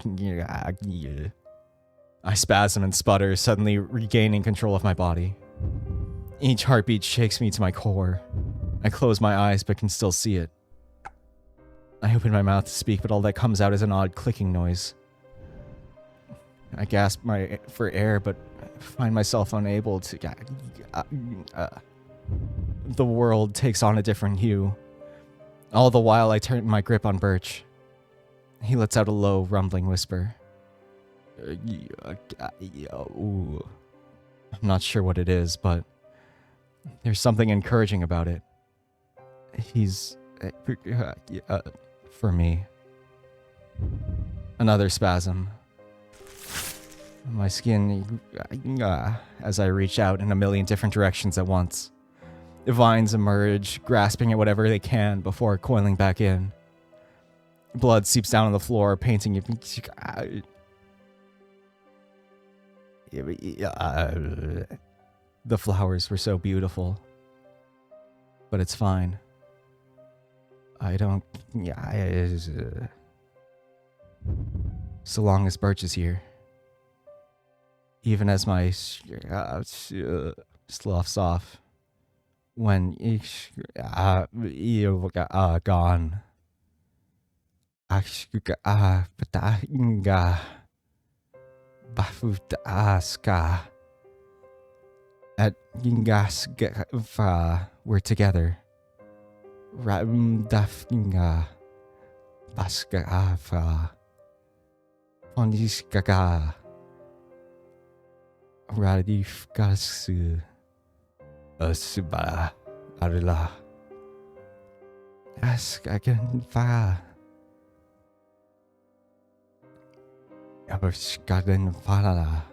spasm and sputter, suddenly regaining control of my body. Each heartbeat shakes me to my core. I close my eyes but can still see it. I open my mouth to speak, but all that comes out is an odd clicking noise. I gasp for air, but find myself unable to... The world takes on a different hue. All the while, I turn my grip on Birch. He lets out a low, rumbling whisper. I'm not sure what it is, but there's something encouraging about it. He's... for me. Another spasm. My skin... as I reach out in a million different directions at once. The vines emerge, grasping at whatever they can before coiling back in. Blood seeps down on the floor, painting it. The flowers were so beautiful. But it's fine. I don't... so long as Birch is here. Even as my... sloughs off. When gone. At we're together. Baska Pondiskaga Radif Gasu Asuba Arila Askagan Fa Aberskagan Falala.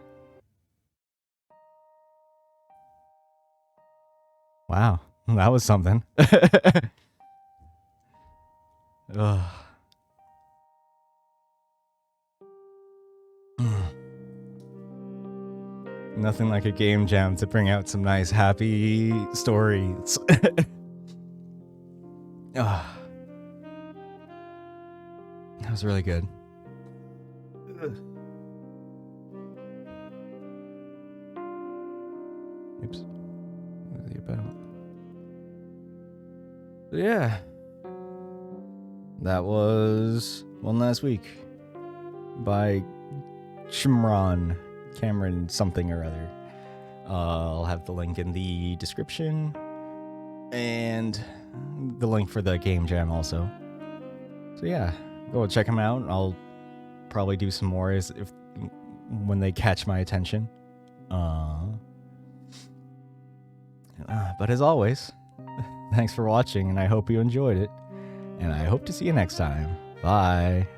Wow, that was something. Ugh. Nothing like a game jam to bring out some nice, happy stories. That was really good. Oops. What is he about? So yeah. That was One Last Week by chmron. Cameron something or other. I'll have the link in the description and the link for the game jam also. So yeah, go check them out. I'll probably do some more when they catch my attention. But as always, thanks for watching, and I hope you enjoyed it. And I hope to see you next time. Bye.